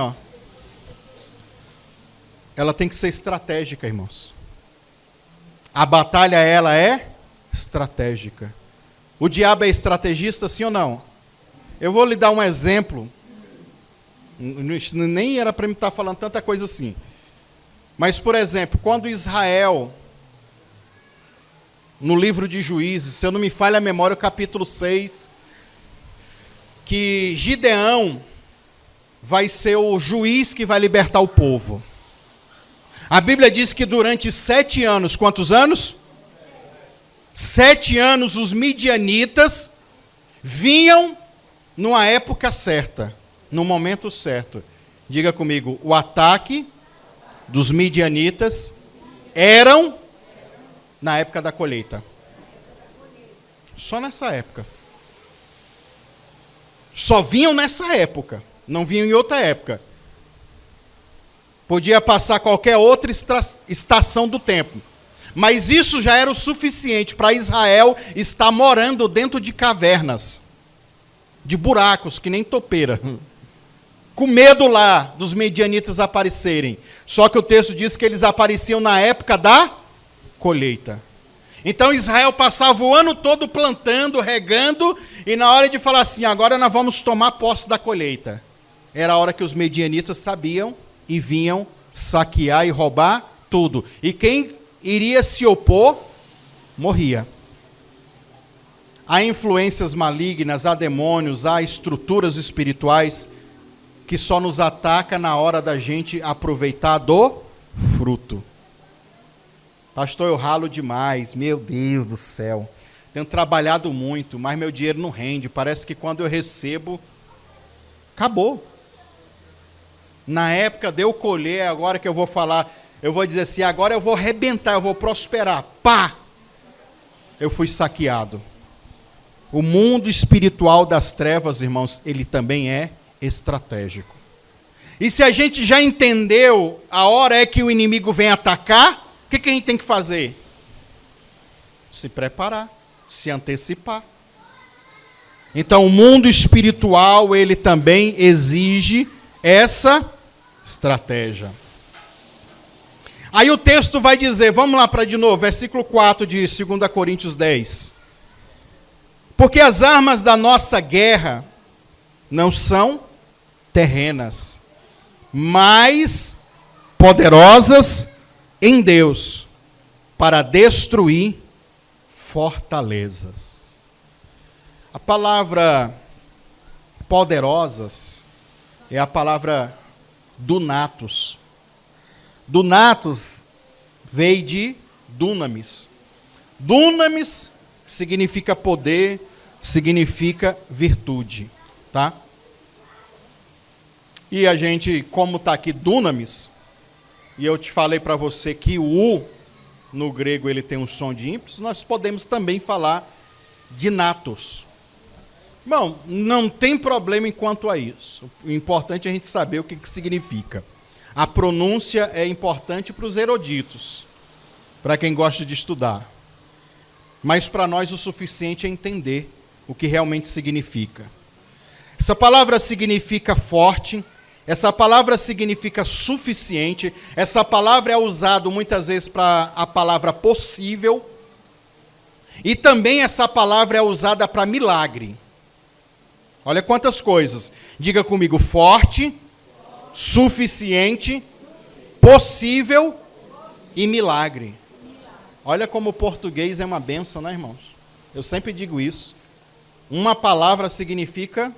ela tem que ser estratégica, irmãos. A batalha, ela é estratégica. O diabo é estrategista, sim ou não? Eu vou lhe dar um exemplo. Nem era para mim estar falando tanta coisa assim. Mas, por exemplo, quando Israel, no livro de Juízes, se eu não me falha a memória, o capítulo 6... que Gideão vai ser o juiz que vai libertar o povo. A Bíblia diz que durante 7 anos, quantos anos? 7 anos os midianitas vinham numa época certa, no momento certo. Diga comigo, o ataque dos midianitas eram na época da colheita. Só nessa época. Só vinham nessa época, não vinham em outra época. Podia passar qualquer outra estação do tempo. Mas isso já era o suficiente para Israel estar morando dentro de cavernas, de buracos, que nem topeira. Com medo lá dos midianitas aparecerem. Só que o texto diz que eles apareciam na época da colheita. Então Israel passava o ano todo plantando, regando, e na hora de falar assim, agora nós vamos tomar posse da colheita, era a hora que os medianitas sabiam e vinham saquear e roubar tudo. E quem iria se opor, morria. Há influências malignas, há demônios, há estruturas espirituais que só nos atacam na hora da gente aproveitar do fruto. Pastor, eu ralo demais, meu Deus do céu. Tenho trabalhado muito, mas meu dinheiro não rende. Parece que quando eu recebo, acabou. Na época de eu colher, agora que eu vou falar, eu vou dizer assim, agora eu vou arrebentar, eu vou prosperar. Pá! Eu fui saqueado. O mundo espiritual das trevas, irmãos, ele também é estratégico. E se a gente já entendeu a hora é que o inimigo vem atacar, o que a gente tem que fazer? Se preparar, se antecipar. Então, o mundo espiritual, ele também exige essa estratégia. Aí o texto vai dizer, vamos lá para de novo, versículo 4 de 2 Coríntios 10. Porque as armas da nossa guerra não são terrenas, mas poderosas em Deus para destruir fortalezas. A palavra poderosas é a palavra dunatos. Dunatos veio de dunamis. Dunamis significa poder, significa virtude, tá? E a gente, como está aqui dunamis, e eu te falei para você que o U, no grego, ele tem um som de ímpeto, nós podemos também falar de natos. Bom, não tem problema enquanto a isso. O importante é a gente saber o que significa. A pronúncia é importante para os eruditos, para quem gosta de estudar. Mas para nós o suficiente é entender o que realmente significa. Essa palavra significa forte, essa palavra significa suficiente, essa palavra é usada muitas vezes para a palavra possível, e também essa palavra é usada para milagre. Olha quantas coisas. Diga comigo, forte, suficiente, possível e milagre. Olha como o português é uma bênção, né, irmãos? Eu sempre digo isso. Uma palavra significa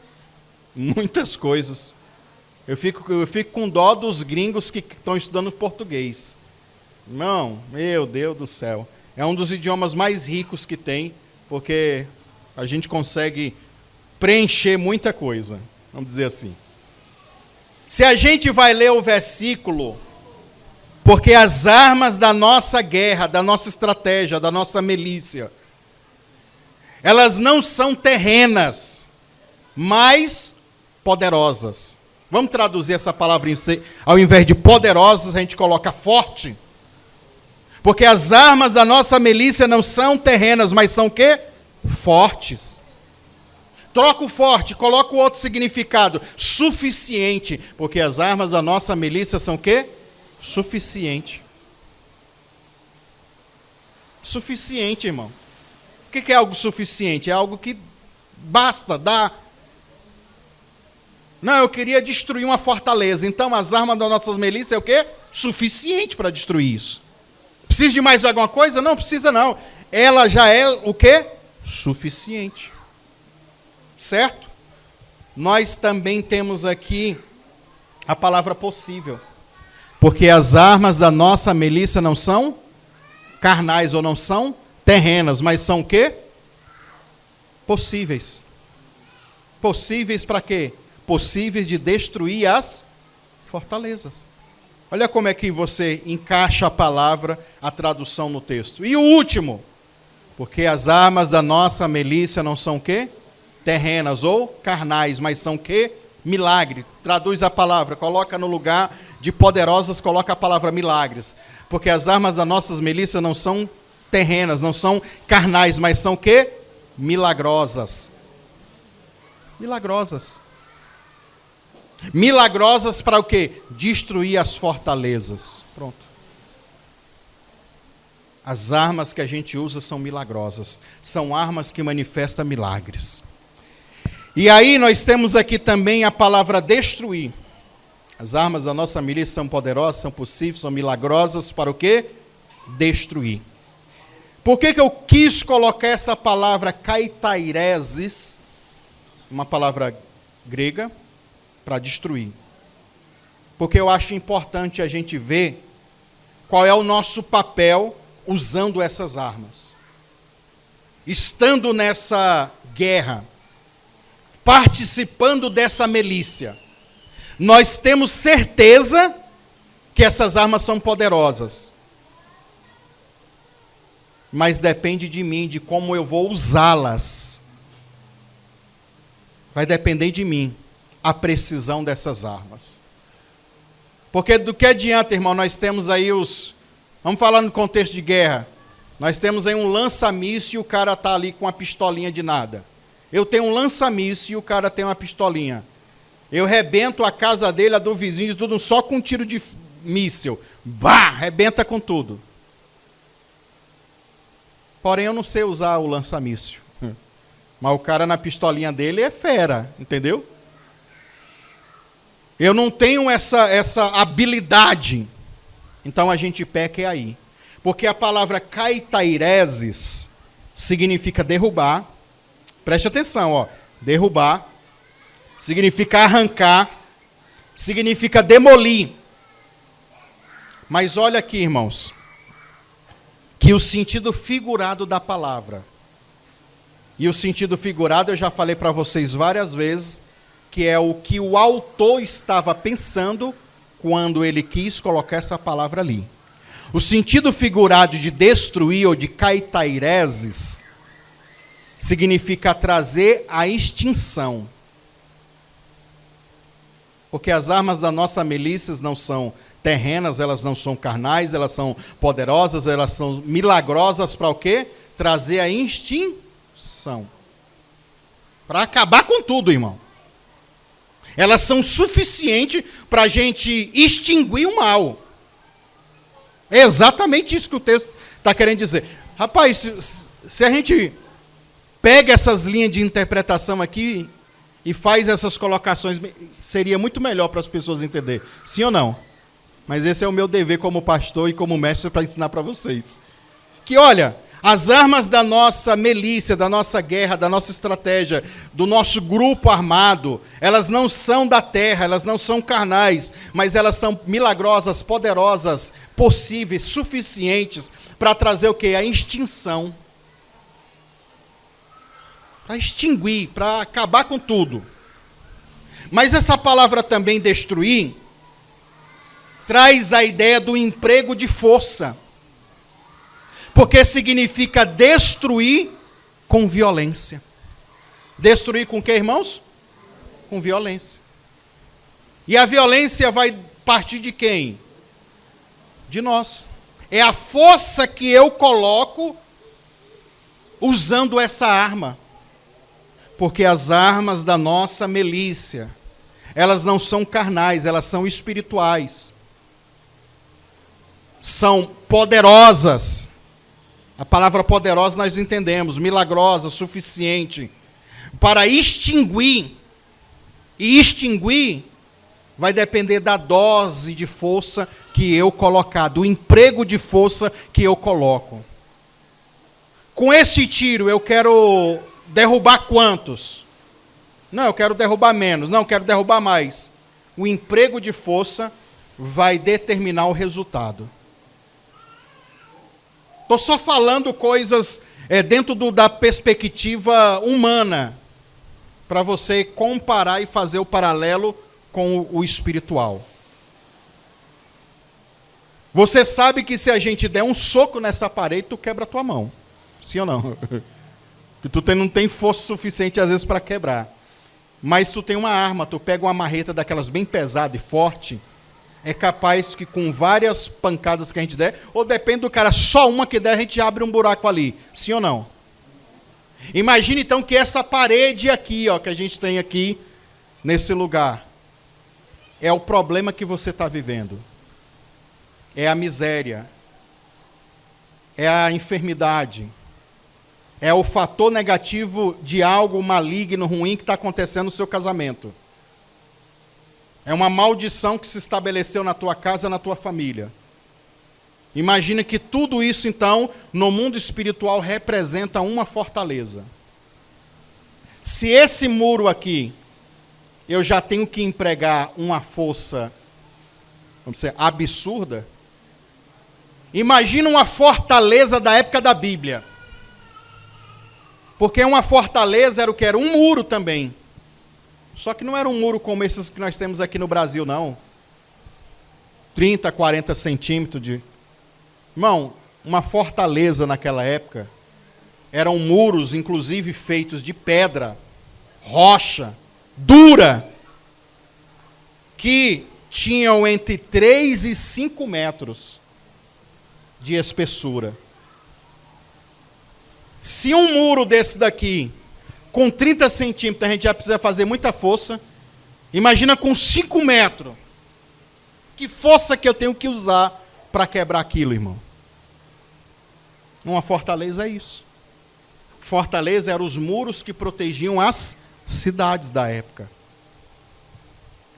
muitas coisas. Eu fico com dó dos gringos que estão estudando português. Irmão, meu Deus do céu. É um dos idiomas mais ricos que tem, porque a gente consegue preencher muita coisa, vamos dizer assim. Se a gente vai ler o versículo, porque as armas da nossa guerra, da nossa estratégia, da nossa milícia, elas não são terrenas, mas poderosas. Vamos traduzir essa palavra, ao invés de poderosas, a gente coloca forte. Porque as armas da nossa milícia não são terrenas, mas são o quê? Fortes. Troca o forte, coloca o outro significado. Suficiente. Porque as armas da nossa milícia são o quê? Suficiente. Suficiente, irmão. O que é algo suficiente? É algo que basta, dá. Não, eu queria destruir uma fortaleza. Então as armas das nossas milícias é o quê? Suficiente para destruir isso. Precisa de mais alguma coisa? Não precisa não. Ela já é o quê? Suficiente. Certo? Nós também temos aqui a palavra possível. Porque as armas da nossa milícia não são carnais ou não são terrenas, mas são o quê? Possíveis. Possíveis para quê? Possíveis de destruir as fortalezas. Olha como é que você encaixa a palavra, a tradução no texto. E o último, porque as armas da nossa milícia não são o quê? Terrenas ou carnais, mas são o quê? Milagre. Traduz a palavra, coloca no lugar de poderosas, coloca a palavra milagres. Porque as armas das nossas milícias não são terrenas, não são carnais, mas são o quê? Milagrosas. Milagrosas. Milagrosas para o quê? Destruir as fortalezas. Pronto. As armas que a gente usa são milagrosas. São armas que manifestam milagres. E aí nós temos aqui também a palavra destruir. As armas da nossa milícia são poderosas, são possíveis, são milagrosas para o quê? Destruir. Por que eu quis colocar essa palavra kaitaireses, uma palavra grega, para destruir? Porque eu acho importante a gente ver qual é o nosso papel usando essas armas. Estando nessa guerra, participando dessa milícia, nós temos certeza que essas armas são poderosas. Mas depende de mim, de como eu vou usá-las. Vai depender de mim a precisão dessas armas. Porque do que adianta, irmão, nós temos aí vamos falar no contexto de guerra. Nós temos aí um lança-míssil e o cara está ali com uma pistolinha de nada. Eu tenho um lança-míssil e o cara tem uma pistolinha. Eu rebento a casa dele, a do vizinho, tudo só com um tiro de míssil. Bah, rebenta com tudo. Porém, eu não sei usar o lança-míssil. Mas o cara na pistolinha dele é fera, entendeu? Eu não tenho essa habilidade. Então a gente peca aí. Porque a palavra kaitaireses significa derrubar. Preste atenção, ó. Derrubar. Significa arrancar. Significa demolir. Mas olha aqui, irmãos. Que o sentido figurado da palavra. E o sentido figurado eu já falei para vocês várias vezes, que é o que o autor estava pensando quando ele quis colocar essa palavra ali. O sentido figurado de destruir ou de kaitaireses significa trazer a extinção. Porque as armas da nossa milícia não são terrenas, elas não são carnais, elas são poderosas, elas são milagrosas para o quê? Trazer a extinção. Para acabar com tudo, irmão. Elas são suficientes para a gente extinguir o mal. É exatamente isso que o texto está querendo dizer. Rapaz, se a gente pega essas linhas de interpretação aqui e faz essas colocações, seria muito melhor para as pessoas entenderem. Sim ou não? Mas esse é o meu dever como pastor e como mestre para ensinar para vocês. Que olha, as armas da nossa milícia, da nossa guerra, da nossa estratégia, do nosso grupo armado, elas não são da terra, elas não são carnais, mas elas são milagrosas, poderosas, possíveis, suficientes para trazer o quê? A extinção. Para extinguir, para acabar com tudo. Mas essa palavra também destruir traz a ideia do emprego de força. Porque significa destruir com violência. Destruir com o que, irmãos? Com violência. E a violência vai partir de quem? De nós. É a força que eu coloco usando essa arma. Porque as armas da nossa milícia, elas não são carnais, elas são espirituais. São poderosas. A palavra poderosa nós entendemos, milagrosa, suficiente, para extinguir. E extinguir vai depender da dose de força que eu colocar, do emprego de força que eu coloco. Com esse tiro eu quero derrubar quantos? Não, eu quero derrubar menos. Não, eu quero derrubar mais. O emprego de força vai determinar o resultado. Estou só falando coisas dentro da perspectiva humana, para você comparar e fazer o paralelo com o espiritual. Você sabe que se a gente der um soco nessa parede, tu quebra a tua mão. Sim ou não? Que tu não tem força suficiente às vezes para quebrar. Mas tu tem uma arma, tu pega uma marreta daquelas bem pesada e forte, é capaz que com várias pancadas que a gente der, ou depende do cara, só uma que der, a gente abre um buraco ali. Sim ou não? Imagine então que essa parede aqui, ó, que a gente tem aqui, nesse lugar, é o problema que você está vivendo. É a miséria. é a enfermidade, é o fator negativo de algo maligno, ruim que está acontecendo no seu casamento. É uma maldição que se estabeleceu na tua casa, na tua família. Imagina que tudo isso, então, no mundo espiritual, representa uma fortaleza. Se esse muro aqui, eu já tenho que empregar uma força, vamos dizer, absurda, imagina uma fortaleza da época da Bíblia. Porque uma fortaleza era o que? Era um muro também. Só que não era um muro como esses que nós temos aqui no Brasil, não. 30, 40 centímetros de... Irmão, uma fortaleza naquela época eram muros, inclusive, feitos de pedra, rocha, dura, que tinham entre 3 e 5 metros de espessura. Se um muro desse daqui, com 30 centímetros, a gente já precisa fazer muita força, imagina com 5 metros. Que força que eu tenho que usar para quebrar aquilo, irmão? Uma fortaleza é isso. Fortaleza eram os muros que protegiam as cidades da época.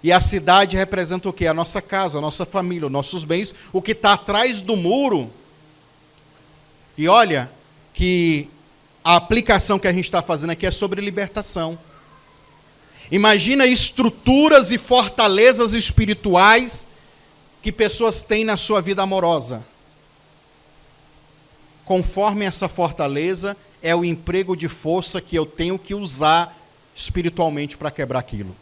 E a cidade representa o quê? A nossa casa, a nossa família, os nossos bens, o que está atrás do muro. E olha que a aplicação que a gente está fazendo aqui é sobre libertação. Imagina estruturas e fortalezas espirituais que pessoas têm na sua vida amorosa. Conforme essa fortaleza, é o emprego de força que eu tenho que usar espiritualmente para quebrar aquilo.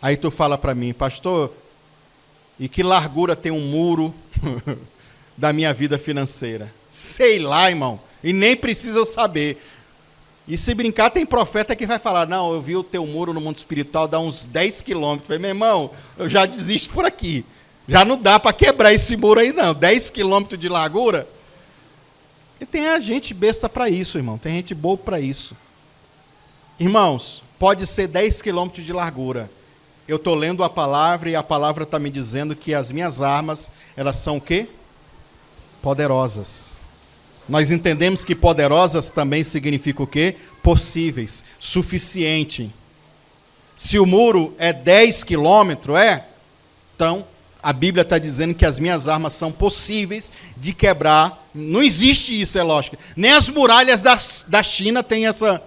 Aí tu fala para mim, pastor, e que largura tem um muro da minha vida financeira? Sei lá, irmão, e nem precisa eu saber. E se brincar, tem profeta que vai falar, não, eu vi o teu muro no mundo espiritual dá uns 10 quilômetros. Eu falei, meu irmão, eu já desisto por aqui. Já não dá para quebrar esse muro aí, não. 10 quilômetros de largura. E tem a gente besta para isso, irmão. Tem gente boa para isso. Irmãos, pode ser 10 quilômetros de largura. Eu estou lendo a palavra e a palavra está me dizendo que as minhas armas, elas são o quê? Poderosas. Nós entendemos que poderosas também significa o quê? Possíveis, suficiente. Se o muro é 10 quilômetros, então a Bíblia está dizendo que as minhas armas são possíveis de quebrar. Não existe isso, é lógico. Nem as muralhas da China têm essa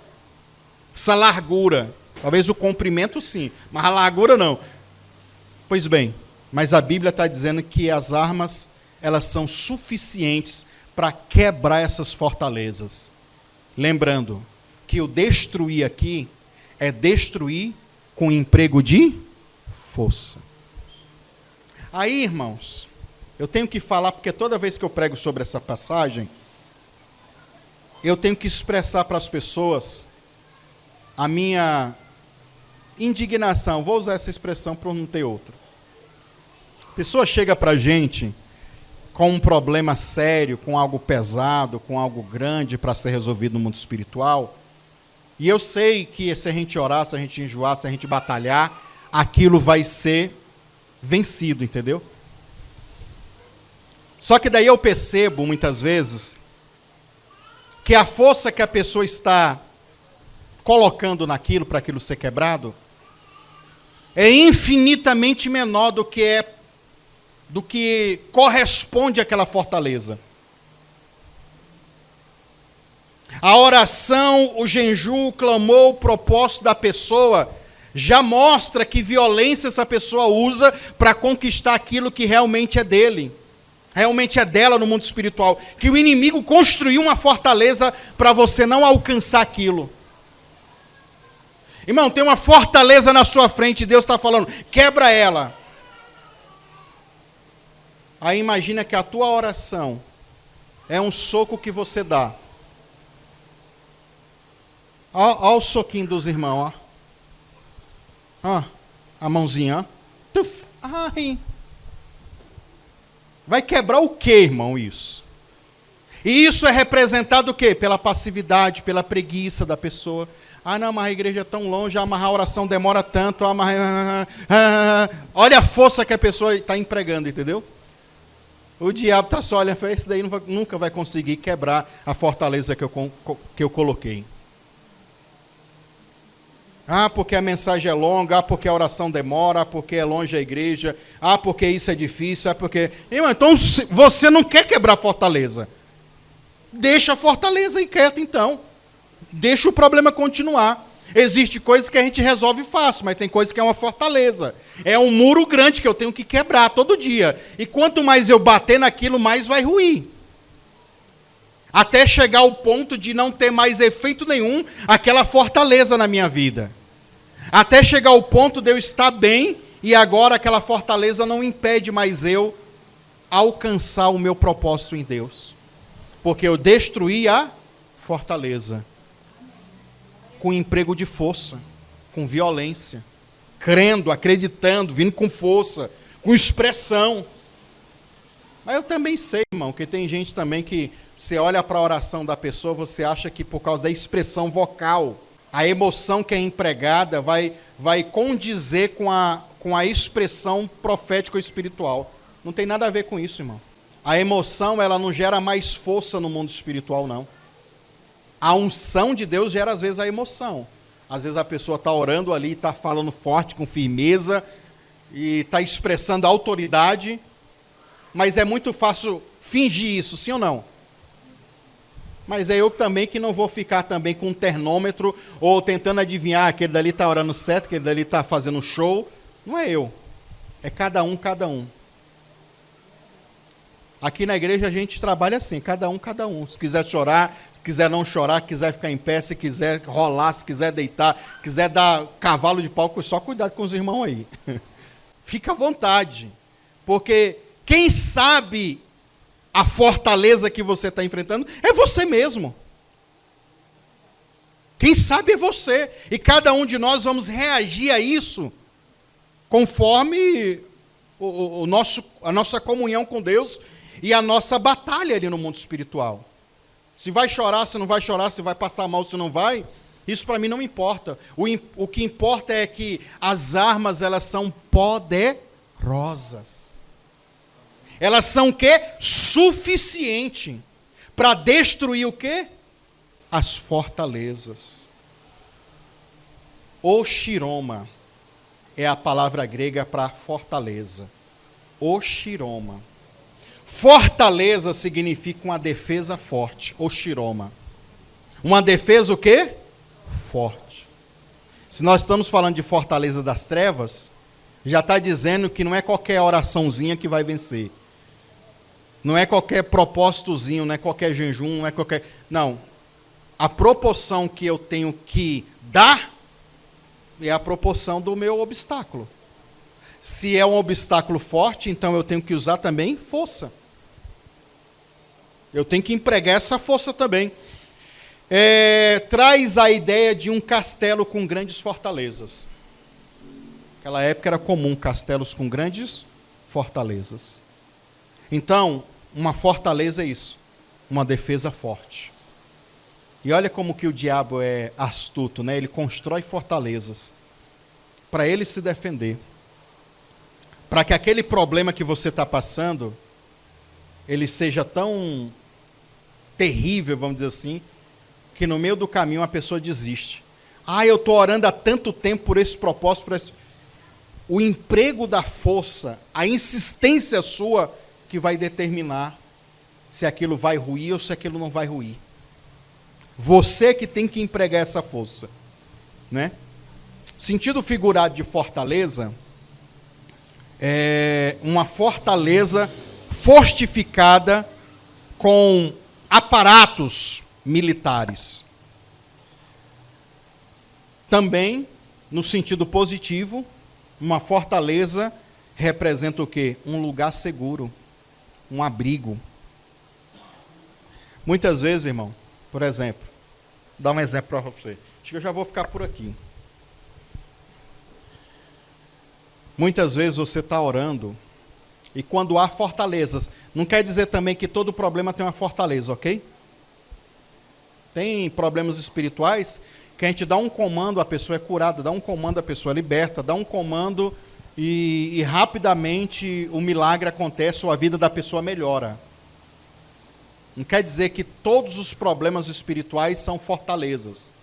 largura. Talvez o comprimento sim, mas a largura não. Pois bem, mas a Bíblia está dizendo que as armas, elas são suficientes para quebrar essas fortalezas. Lembrando que o destruir aqui é destruir com emprego de força. Aí, irmãos, eu tenho que falar, porque toda vez que eu prego sobre essa passagem, eu tenho que expressar para as pessoas a minha indignação. Vou usar essa expressão para não ter outra. A pessoa chega para a gente com um problema sério, com algo pesado, com algo grande para ser resolvido no mundo espiritual, e eu sei que se a gente orar, se a gente enjoar, se a gente batalhar, aquilo vai ser vencido, entendeu? Só que daí eu percebo, muitas vezes, que a força que a pessoa está colocando naquilo, para aquilo ser quebrado, é infinitamente menor do que corresponde àquela fortaleza. A oração, o jejum, o clamor, o propósito da pessoa já mostra que violência essa pessoa usa para conquistar aquilo que realmente é dele, realmente é dela no mundo espiritual. Que o inimigo construiu uma fortaleza para você não alcançar aquilo. Irmão, tem uma fortaleza na sua frente, Deus está falando, quebra ela. Aí imagina que a tua oração é um soco que você dá. Ó o soquinho dos irmãos, ó. A mãozinha, ó. Tuf. Ai. Vai quebrar o quê, irmão, isso? E isso é representado o quê? Pela passividade, pela preguiça da pessoa. Ah, não, mas a igreja é tão longe, amarrar a oração demora tanto. Olha a força que a pessoa está empregando, entendeu? O diabo está só olhando, esse daí nunca vai conseguir quebrar a fortaleza que eu coloquei. Ah, porque a mensagem é longa, ah, porque a oração demora, ah, porque é longe a igreja, ah, porque isso é difícil, ah, porque... Irmão, então você não quer quebrar a fortaleza. Deixa a fortaleza aí quieta, então. Deixa o problema continuar. Existem coisas que a gente resolve fácil, mas tem coisas que é uma fortaleza. É um muro grande que eu tenho que quebrar todo dia. E quanto mais eu bater naquilo, mais vai ruir. Até chegar ao ponto de não ter mais efeito nenhum aquela fortaleza na minha vida. Até chegar ao ponto de eu estar bem e agora aquela fortaleza não impede mais eu alcançar o meu propósito em Deus. Porque eu destruí a fortaleza. Com emprego de força, com violência, crendo, acreditando, vindo com força, com expressão. Mas eu também sei, irmão, que tem gente também que você olha para a oração da pessoa, você acha que por causa da expressão vocal, a emoção que é empregada vai condizer com a expressão profética ou espiritual. Não tem nada a ver com isso, irmão. A emoção, ela não gera mais força no mundo espiritual, não. A unção de Deus gera, às vezes, a emoção. Às vezes a pessoa está orando ali, está falando forte, com firmeza, e está expressando autoridade, mas é muito fácil fingir isso, sim ou não? Mas é eu também que não vou ficar também com um termômetro, ou tentando adivinhar, aquele dali está orando certo, aquele dali está fazendo show. Não é eu. É cada um, cada um. Aqui na igreja a gente trabalha assim, cada um, cada um. Se quiser chorar, se quiser não chorar, se quiser ficar em pé, se quiser rolar, se quiser deitar, quiser dar cavalo de pau, só cuidado com os irmãos aí. Fica à vontade. Porque quem sabe a fortaleza que você está enfrentando é você mesmo. Quem sabe é você. E cada um de nós vamos reagir a isso conforme a nossa comunhão com Deus e a nossa batalha ali no mundo espiritual. Se vai chorar, se não vai chorar, se vai passar mal, se não vai, isso para mim não importa. O que importa é que as armas, elas são poderosas. Elas são o quê? Suficiente para destruir o quê? As fortalezas. Oshiroma é a palavra grega para fortaleza. Oshiroma. Fortaleza significa uma defesa forte, oshiroma. Uma defesa o quê? Forte. Se nós estamos falando de fortaleza das trevas, já está dizendo que não é qualquer oraçãozinha que vai vencer. Não é qualquer propósitozinho, não é qualquer jejum, não é qualquer... Não. A proporção que eu tenho que dar é a proporção do meu obstáculo. Se é um obstáculo forte, então eu tenho que usar também força. Eu tenho que empregar essa força também. Traz a ideia de um castelo com grandes fortalezas. Naquela época era comum castelos com grandes fortalezas. Então, uma fortaleza é isso, uma defesa forte. E olha como que o diabo é astuto, né? Ele constrói fortalezas para ele se defender. Para que aquele problema que você está passando, ele seja tão terrível, vamos dizer assim, que no meio do caminho a pessoa desiste. Eu estou orando há tanto tempo por esse propósito, por esse... O emprego da força, a insistência sua, que vai determinar se aquilo vai ruir ou se aquilo não vai ruir. Você que tem que empregar essa força, né? Sentido figurado de fortaleza é uma fortaleza fortificada com aparatos militares. Também, no sentido positivo, uma fortaleza representa o quê? Um lugar seguro, um abrigo. Muitas vezes, irmão, por exemplo, vou dar um exemplo para você. Acho que eu já vou ficar por aqui. Muitas vezes você está orando, e quando há fortalezas, não quer dizer também que todo problema tem uma fortaleza, ok? Tem problemas espirituais que a gente dá um comando, a pessoa é curada, dá um comando, a pessoa é liberta, dá um comando e rapidamente o milagre acontece ou a vida da pessoa melhora. Não quer dizer que todos os problemas espirituais são fortalezas.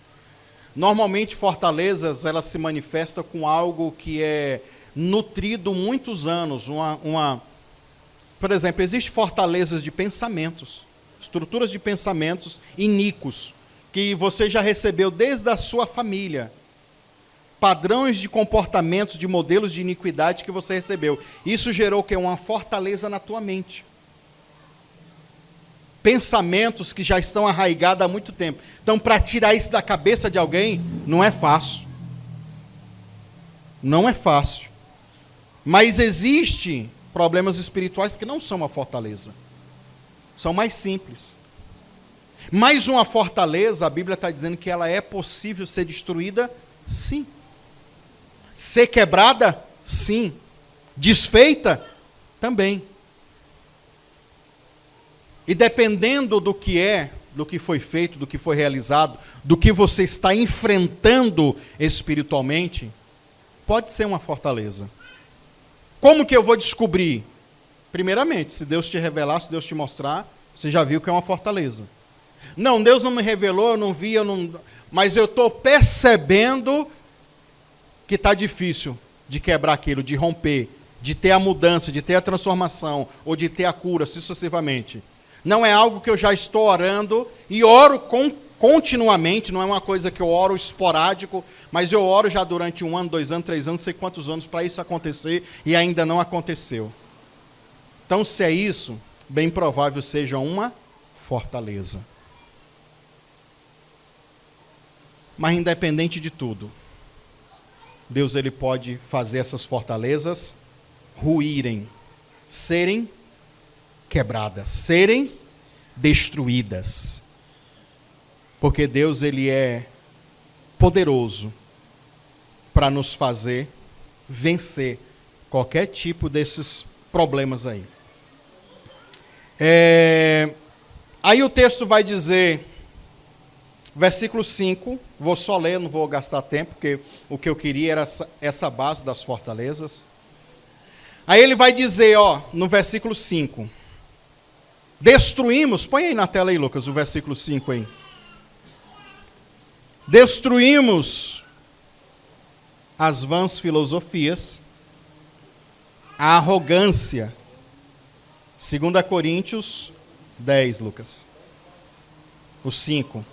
Normalmente, fortalezas, elas se manifestam com algo que é nutrido muitos anos. Por exemplo, existem fortalezas de pensamentos, estruturas de pensamentos iníquos, que você já recebeu desde a sua família. Padrões de comportamentos, de modelos de iniquidade que você recebeu. Isso gerou o quê? Uma fortaleza na tua mente. Pensamentos que já estão arraigados há muito tempo. Então, para tirar isso da cabeça de alguém, não é fácil. Não é fácil. Mas existem problemas espirituais que não são uma fortaleza. São mais simples. Mas uma fortaleza, a Bíblia está dizendo que ela é possível ser destruída? Sim. Ser quebrada? Sim. Desfeita? Também. E dependendo do que é, do que foi feito, do que foi realizado, do que você está enfrentando espiritualmente, pode ser uma fortaleza. Como que eu vou descobrir? Primeiramente, se Deus te revelar, se Deus te mostrar, você já viu que é uma fortaleza. Não, Deus não me revelou, eu não vi, mas eu estou percebendo que está difícil de quebrar aquilo, de romper, de ter a mudança, de ter a transformação, ou de ter a cura, sucessivamente. Não é algo que eu já estou orando, e oro continuamente, não é uma coisa que eu oro esporádico, mas eu oro já durante 1 ano, 2 anos, 3 anos, não sei quantos anos para isso acontecer, e ainda não aconteceu. Então, se é isso, bem provável seja uma fortaleza. Mas independente de tudo, Deus ele pode fazer essas fortalezas ruírem, serem quebradas, serem destruídas. Porque Deus ele é poderoso para nos fazer vencer qualquer tipo desses problemas aí. Aí o texto vai dizer, versículo 5, vou só ler, não vou gastar tempo, porque o que eu queria era essa base das fortalezas. Aí ele vai dizer, no versículo 5, destruímos, põe aí na tela aí, Lucas, o versículo 5 aí. Destruímos as vãs filosofias, a arrogância. 2 Coríntios 10, Lucas. O 5.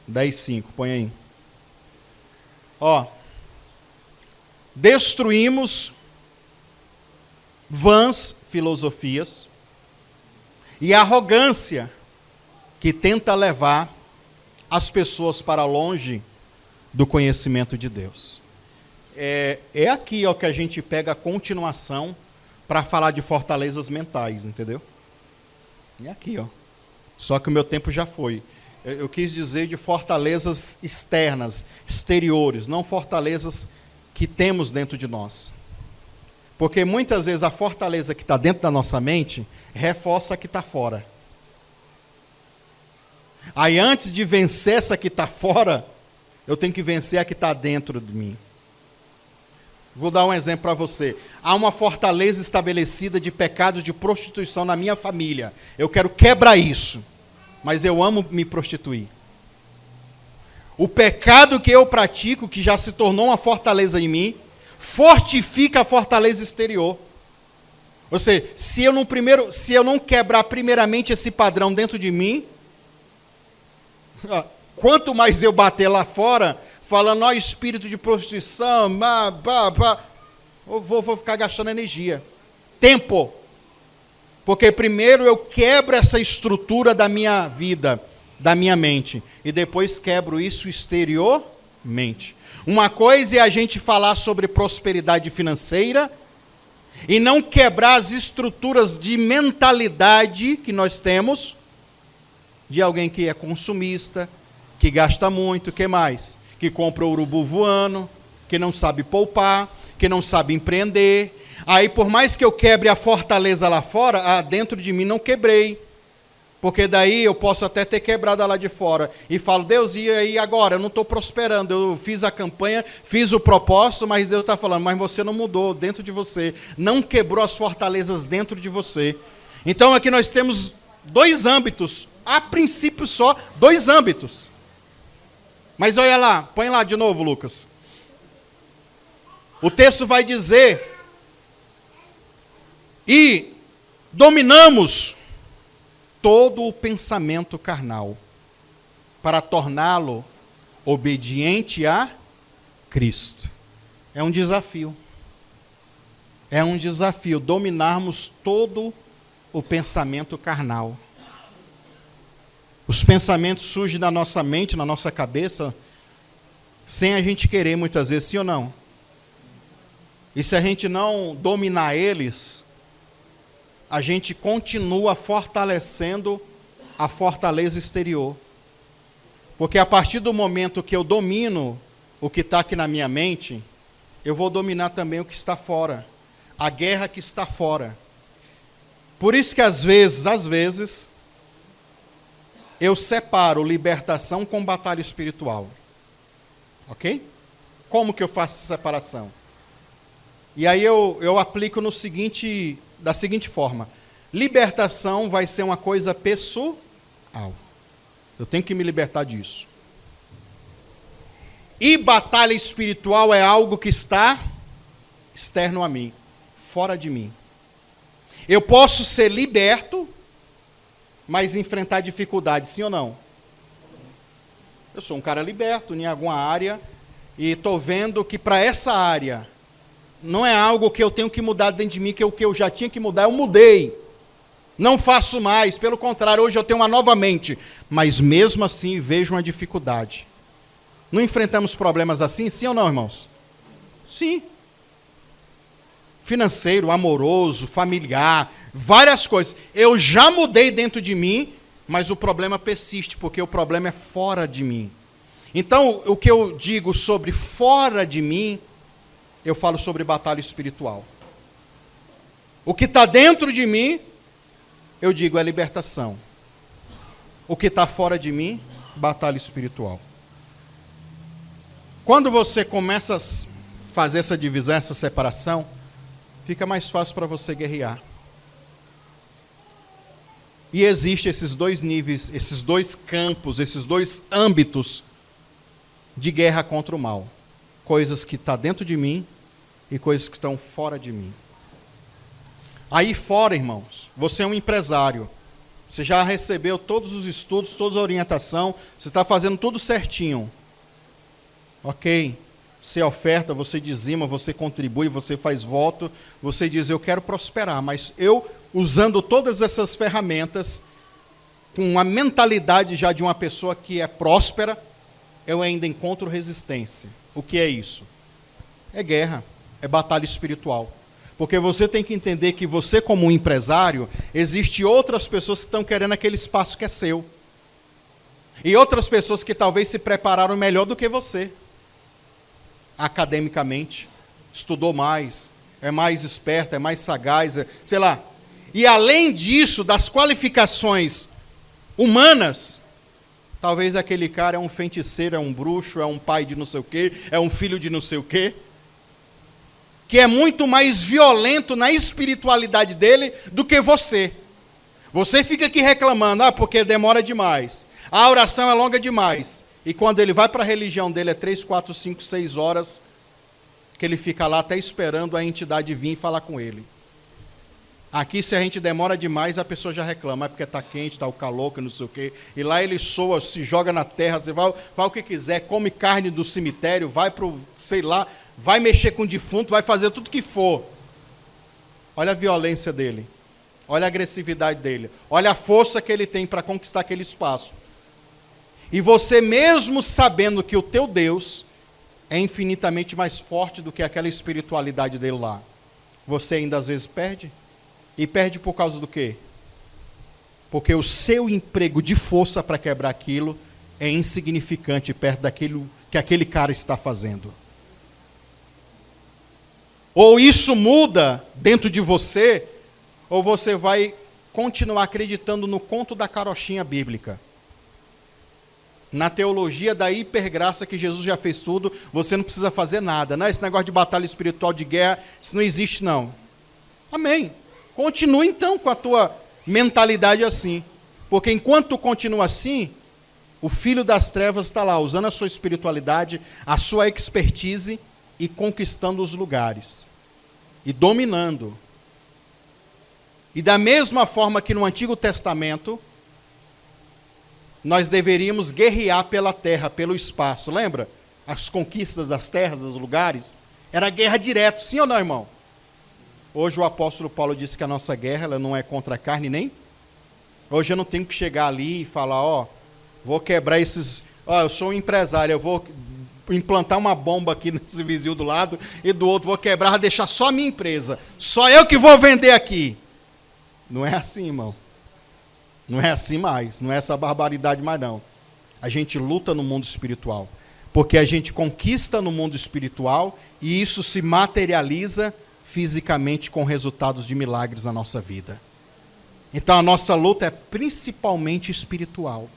10, 5, põe aí. Destruímos vãs filosofias e a arrogância que tenta levar as pessoas para longe do conhecimento de Deus. É aqui que a gente pega a continuação para falar de fortalezas mentais, entendeu? É aqui, Só que o meu tempo já foi. Eu quis dizer de fortalezas externas, exteriores, não fortalezas que temos dentro de nós. Porque muitas vezes a fortaleza que está dentro da nossa mente reforça a que está fora. Aí antes de vencer essa que está fora, eu tenho que vencer a que está dentro de mim. Vou dar um exemplo para você. Há uma fortaleza estabelecida de pecados de prostituição na minha família. Eu quero quebrar isso, mas eu amo me prostituir. O pecado que eu pratico, que já se tornou uma fortaleza em mim, fortifica a fortaleza exterior. Ou seja, se eu não quebrar primeiramente esse padrão dentro de mim, quanto mais eu bater lá fora, falando, espírito de prostituição, eu vou ficar gastando energia, tempo. Porque primeiro eu quebro essa estrutura da minha vida, da minha mente, e depois quebro isso exteriormente. Uma coisa é a gente falar sobre prosperidade financeira e não quebrar as estruturas de mentalidade que nós temos de alguém que é consumista, que gasta muito, que mais? Que compra urubu voando, que não sabe poupar, que não sabe empreender. Aí, por mais que eu quebre a fortaleza lá fora, dentro de mim não quebrei. Porque daí eu posso até ter quebrado lá de fora. E falo, Deus, e aí agora? Eu não estou prosperando. Eu fiz a campanha, fiz o propósito, mas Deus está falando, mas você não mudou dentro de você. Não quebrou as fortalezas dentro de você. Então aqui nós temos 2 âmbitos. A princípio só, 2 âmbitos. Mas olha lá, põe lá de novo, Lucas. O texto vai dizer, e dominamos todo o pensamento carnal, para torná-lo obediente a Cristo. É um desafio. É um desafio dominarmos todo o pensamento carnal. Os pensamentos surgem na nossa mente, na nossa cabeça, sem a gente querer muitas vezes, sim ou não? E se a gente não dominar eles, a gente continua fortalecendo a fortaleza exterior. Porque a partir do momento que eu domino o que está aqui na minha mente, eu vou dominar também o que está fora. A guerra que está fora. Por isso que às vezes, eu separo libertação com batalha espiritual. Ok? Como que eu faço essa separação? E aí eu aplico da seguinte forma. Libertação vai ser uma coisa pessoal. Eu tenho que me libertar disso. E batalha espiritual é algo que está externo a mim, fora de mim. Eu posso ser liberto, mas enfrentar dificuldades, sim ou não? Eu sou um cara liberto em alguma área e estou vendo que para essa área não é algo que eu tenho que mudar dentro de mim, que o que eu já tinha que mudar, eu mudei. Não faço mais, pelo contrário, hoje eu tenho uma nova mente. Mas mesmo assim vejo uma dificuldade. Não enfrentamos problemas assim, sim ou não, irmãos? Sim. Financeiro, amoroso, familiar, várias coisas. Eu já mudei dentro de mim, mas o problema persiste, porque o problema é fora de mim. Então, o que eu digo sobre fora de mim, eu falo sobre batalha espiritual. O que está dentro de mim, eu digo é libertação. O que está fora de mim, batalha espiritual. Quando você começa a fazer essa divisão, essa separação, fica mais fácil para você guerrear. E existem esses 2 níveis, esses 2 campos, esses 2 âmbitos de guerra contra o mal. Coisas que estão dentro de mim e coisas que estão fora de mim. Aí fora, irmãos, você é um empresário. Você já recebeu todos os estudos, toda a orientação, você está fazendo tudo certinho. Ok? Você oferta, você dizima, você contribui, você faz voto, você diz, eu quero prosperar, mas eu, usando todas essas ferramentas, com a mentalidade já de uma pessoa que é próspera, eu ainda encontro resistência. O que é isso? É guerra, é batalha espiritual. Porque você tem que entender que você, como um empresário, existe outras pessoas que estão querendo aquele espaço que é seu. E outras pessoas que talvez se prepararam melhor do que você. Academicamente, estudou mais, é mais esperto, é mais sagaz, sei lá. E além disso, das qualificações humanas, talvez aquele cara é um feiticeiro, é um bruxo, é um pai de não sei o quê, é um filho de não sei o quê, que é muito mais violento na espiritualidade dele do que você. Você fica aqui reclamando, porque demora demais, a oração é longa demais. E quando ele vai para a religião dele, é 3, 4, 5, 6 horas, que ele fica lá até esperando a entidade vir e falar com ele. Aqui, se a gente demora demais, a pessoa já reclama, porque está quente, está o calor, que não sei o quê. E lá ele soa, se joga na terra, você vai o que quiser, come carne do cemitério, vai para o, sei lá, vai mexer com o defunto, vai fazer tudo que for. Olha a violência dele, olha a agressividade dele, olha a força que ele tem para conquistar aquele espaço. E você mesmo sabendo que o teu Deus é infinitamente mais forte do que aquela espiritualidade dele lá, você ainda às vezes perde. E perde por causa do quê? Porque o seu emprego de força para quebrar aquilo é insignificante perto daquilo que aquele cara está fazendo. Ou isso muda dentro de você, ou você vai continuar acreditando no conto da carochinha bíblica. Na teologia da hipergraça que Jesus já fez tudo, você não precisa fazer nada. Não, esse negócio de batalha espiritual, de guerra, isso não existe não. Amém. Continua então com a tua mentalidade assim. Porque enquanto tu continua assim, o filho das trevas está lá, usando a sua espiritualidade, a sua expertise e conquistando os lugares. E dominando. E da mesma forma que no Antigo Testamento, nós deveríamos guerrear pela terra, pelo espaço. Lembra? As conquistas das terras, dos lugares. Era guerra direto, sim ou não, irmão? Hoje o apóstolo Paulo disse que a nossa guerra ela não é contra a carne nem. Hoje eu não tenho que chegar ali e falar, ó, vou quebrar esses... Ó, eu sou um empresário, eu vou implantar uma bomba aqui nesse vizinho do lado e do outro vou quebrar, vou deixar só a minha empresa. Só eu que vou vender aqui. Não é assim, irmão. Não é assim mais. Não é essa barbaridade mais, não. A gente luta no mundo espiritual. Porque a gente conquista no mundo espiritual e isso se materializa fisicamente com resultados de milagres na nossa vida. Então a nossa luta é principalmente espiritual.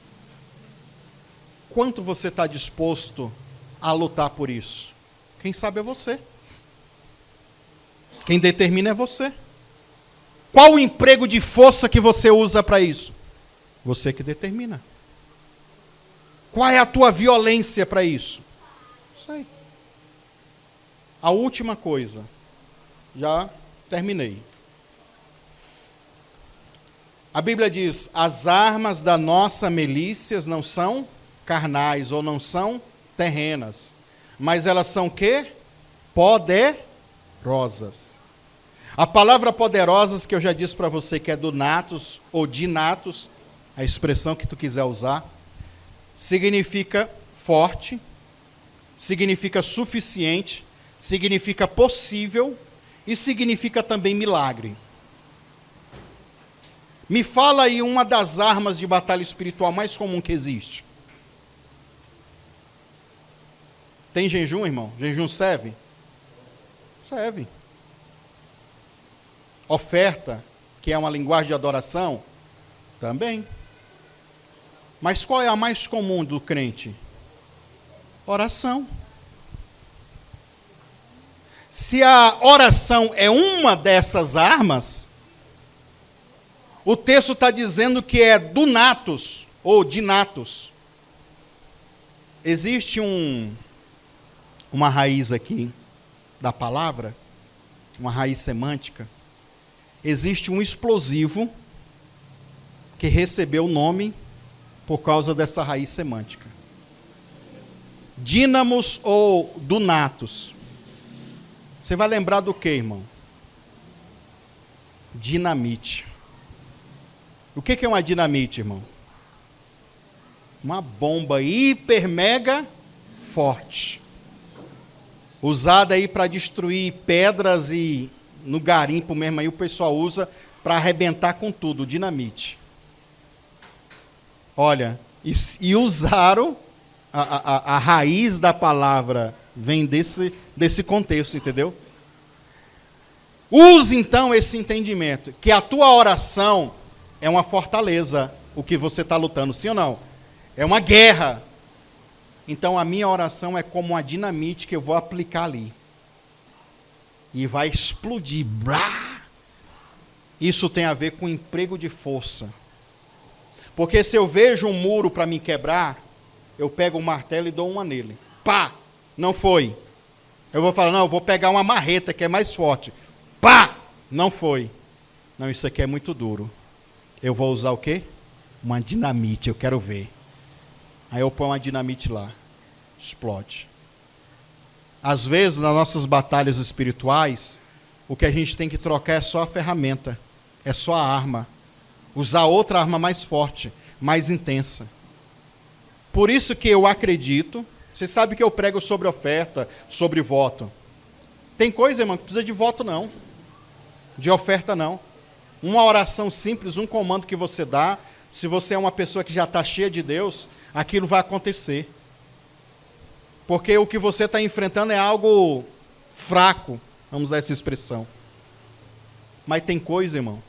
Quanto você está disposto a lutar por isso? Quem sabe é você. Quem determina é você. Qual o emprego de força que você usa para isso? Você que determina. Qual é a tua violência para isso? Isso aí. A última coisa. Já terminei. A Bíblia diz, as armas da nossa milícias não são carnais ou não são terrenas, mas elas são o quê? Poderosas. A palavra poderosas que eu já disse para você que é do natos ou de natos, a expressão que tu quiser usar, significa forte, significa suficiente, significa possível e significa também milagre. Me fala aí uma das armas de batalha espiritual mais comum que existe. Tem jejum, irmão? Jejum serve? Serve. Oferta, que é uma linguagem de adoração? Também. Mas qual é a mais comum do crente? Oração. Se a oração é uma dessas armas, o texto está dizendo que é do natos, ou de natos. Existe uma raiz aqui da palavra, uma raiz semântica. Existe um explosivo que recebeu o nome por causa dessa raiz semântica. Dínamos ou dunatos. Você vai lembrar do que, irmão? Dinamite. O que é uma dinamite, irmão? Uma bomba hiper mega forte. Usada aí para destruir pedras e no garimpo mesmo aí o pessoal usa para arrebentar com tudo, dinamite. Olha, e usaram a raiz da palavra, vem desse contexto, entendeu? Use então esse entendimento, que a tua oração é uma fortaleza, o que você está lutando, sim ou não? É uma guerra. Então a minha oração é como uma dinamite que eu vou aplicar ali. E vai explodir. Brá! Isso tem a ver com emprego de força. Porque se eu vejo um muro para me quebrar, eu pego um martelo e dou uma nele. Pá! Não foi. Eu vou falar, não, eu vou pegar uma marreta que é mais forte. Pá! Não foi. Não, isso aqui é muito duro. Eu vou usar o quê? Uma dinamite, eu quero ver. Aí eu ponho uma dinamite lá. Explode. Às vezes, nas nossas batalhas espirituais, o que a gente tem que trocar é só a ferramenta. É só a arma. Usar outra arma mais forte, mais intensa. Por isso que eu acredito, você sabe que eu prego sobre oferta, sobre voto. Tem coisa, irmão, que precisa de voto não. De oferta não. Uma oração simples, um comando que você dá, se você é uma pessoa que já está cheia de Deus, aquilo vai acontecer. Porque o que você está enfrentando é algo fraco, vamos usar essa expressão. Mas tem coisa, irmão,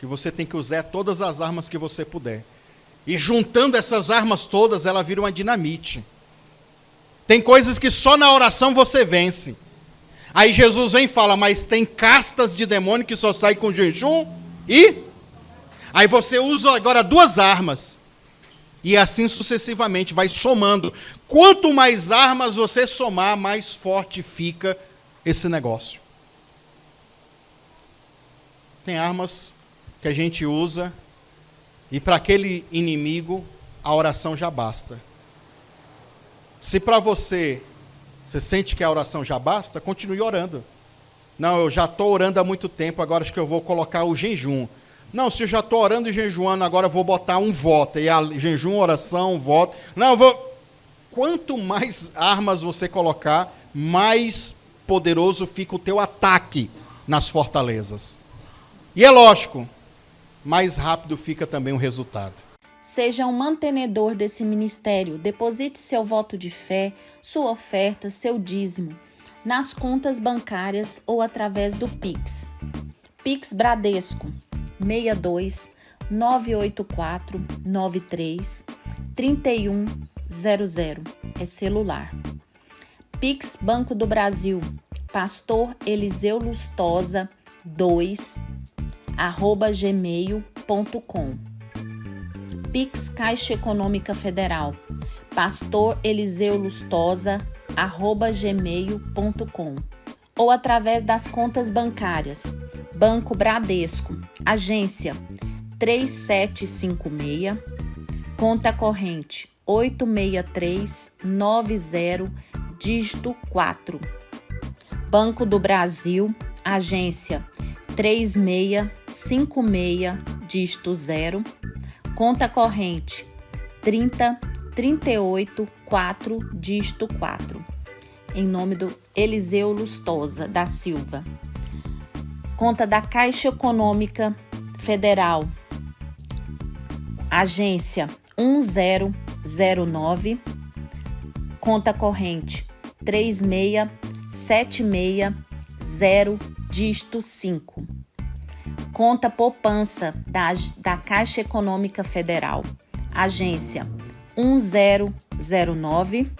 que você tem que usar todas as armas que você puder. E juntando essas armas todas, ela vira uma dinamite. Tem coisas que só na oração você vence. Aí Jesus vem e fala, mas tem castas de demônio que só saem com jejum e... Aí você usa agora 2 armas. E assim sucessivamente, vai somando. Quanto mais armas você somar, mais forte fica esse negócio. Tem armas que a gente usa e para aquele inimigo a oração já basta. Se para você sente que a oração já basta, continue orando. Não, eu já estou orando há muito tempo, agora acho que eu vou colocar o jejum. Não, se eu já estou orando e jejuando, agora eu vou botar um voto. E a jejum, oração, voto. Não, eu vou... Quanto mais armas você colocar, mais poderoso fica o teu ataque nas fortalezas. E é lógico, mais rápido fica também o resultado. Seja um mantenedor desse ministério. Deposite seu voto de fé, sua oferta, seu dízimo, nas contas bancárias ou através do Pix. Pix Bradesco, 62 984 93 3100, é celular. Pix Banco do Brasil, Pastor Eliseu Lustosa 2, @gmail.com. Pix Caixa Econômica Federal, Pastor Eliseu Lustosa @gmail.com, ou através das contas bancárias. Banco Bradesco, agência 3756, conta corrente 86390, dígito 4. Banco do Brasil, agência 3656, dígito 0, conta corrente 30384, dígito 4. Em nome do Eliseu Lustosa da Silva. Conta da Caixa Econômica Federal, agência 1009, conta corrente 36760, dígito 5. Conta poupança da Caixa Econômica Federal, agência 1009,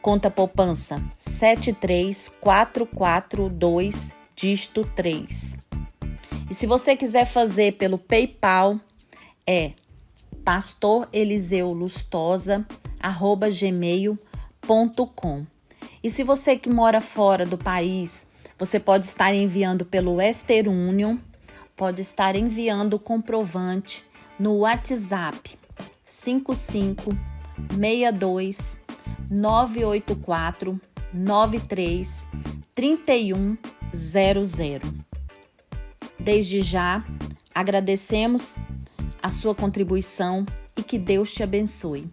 conta poupança 73442, dígito 3. E se você quiser fazer pelo PayPal, é pastoreliseulustosa@gmail.com. E se você que mora fora do país, você pode estar enviando pelo Western Union, pode estar enviando o comprovante no WhatsApp 5562 984 93 3100. Desde já, agradecemos a sua contribuição e que Deus te abençoe.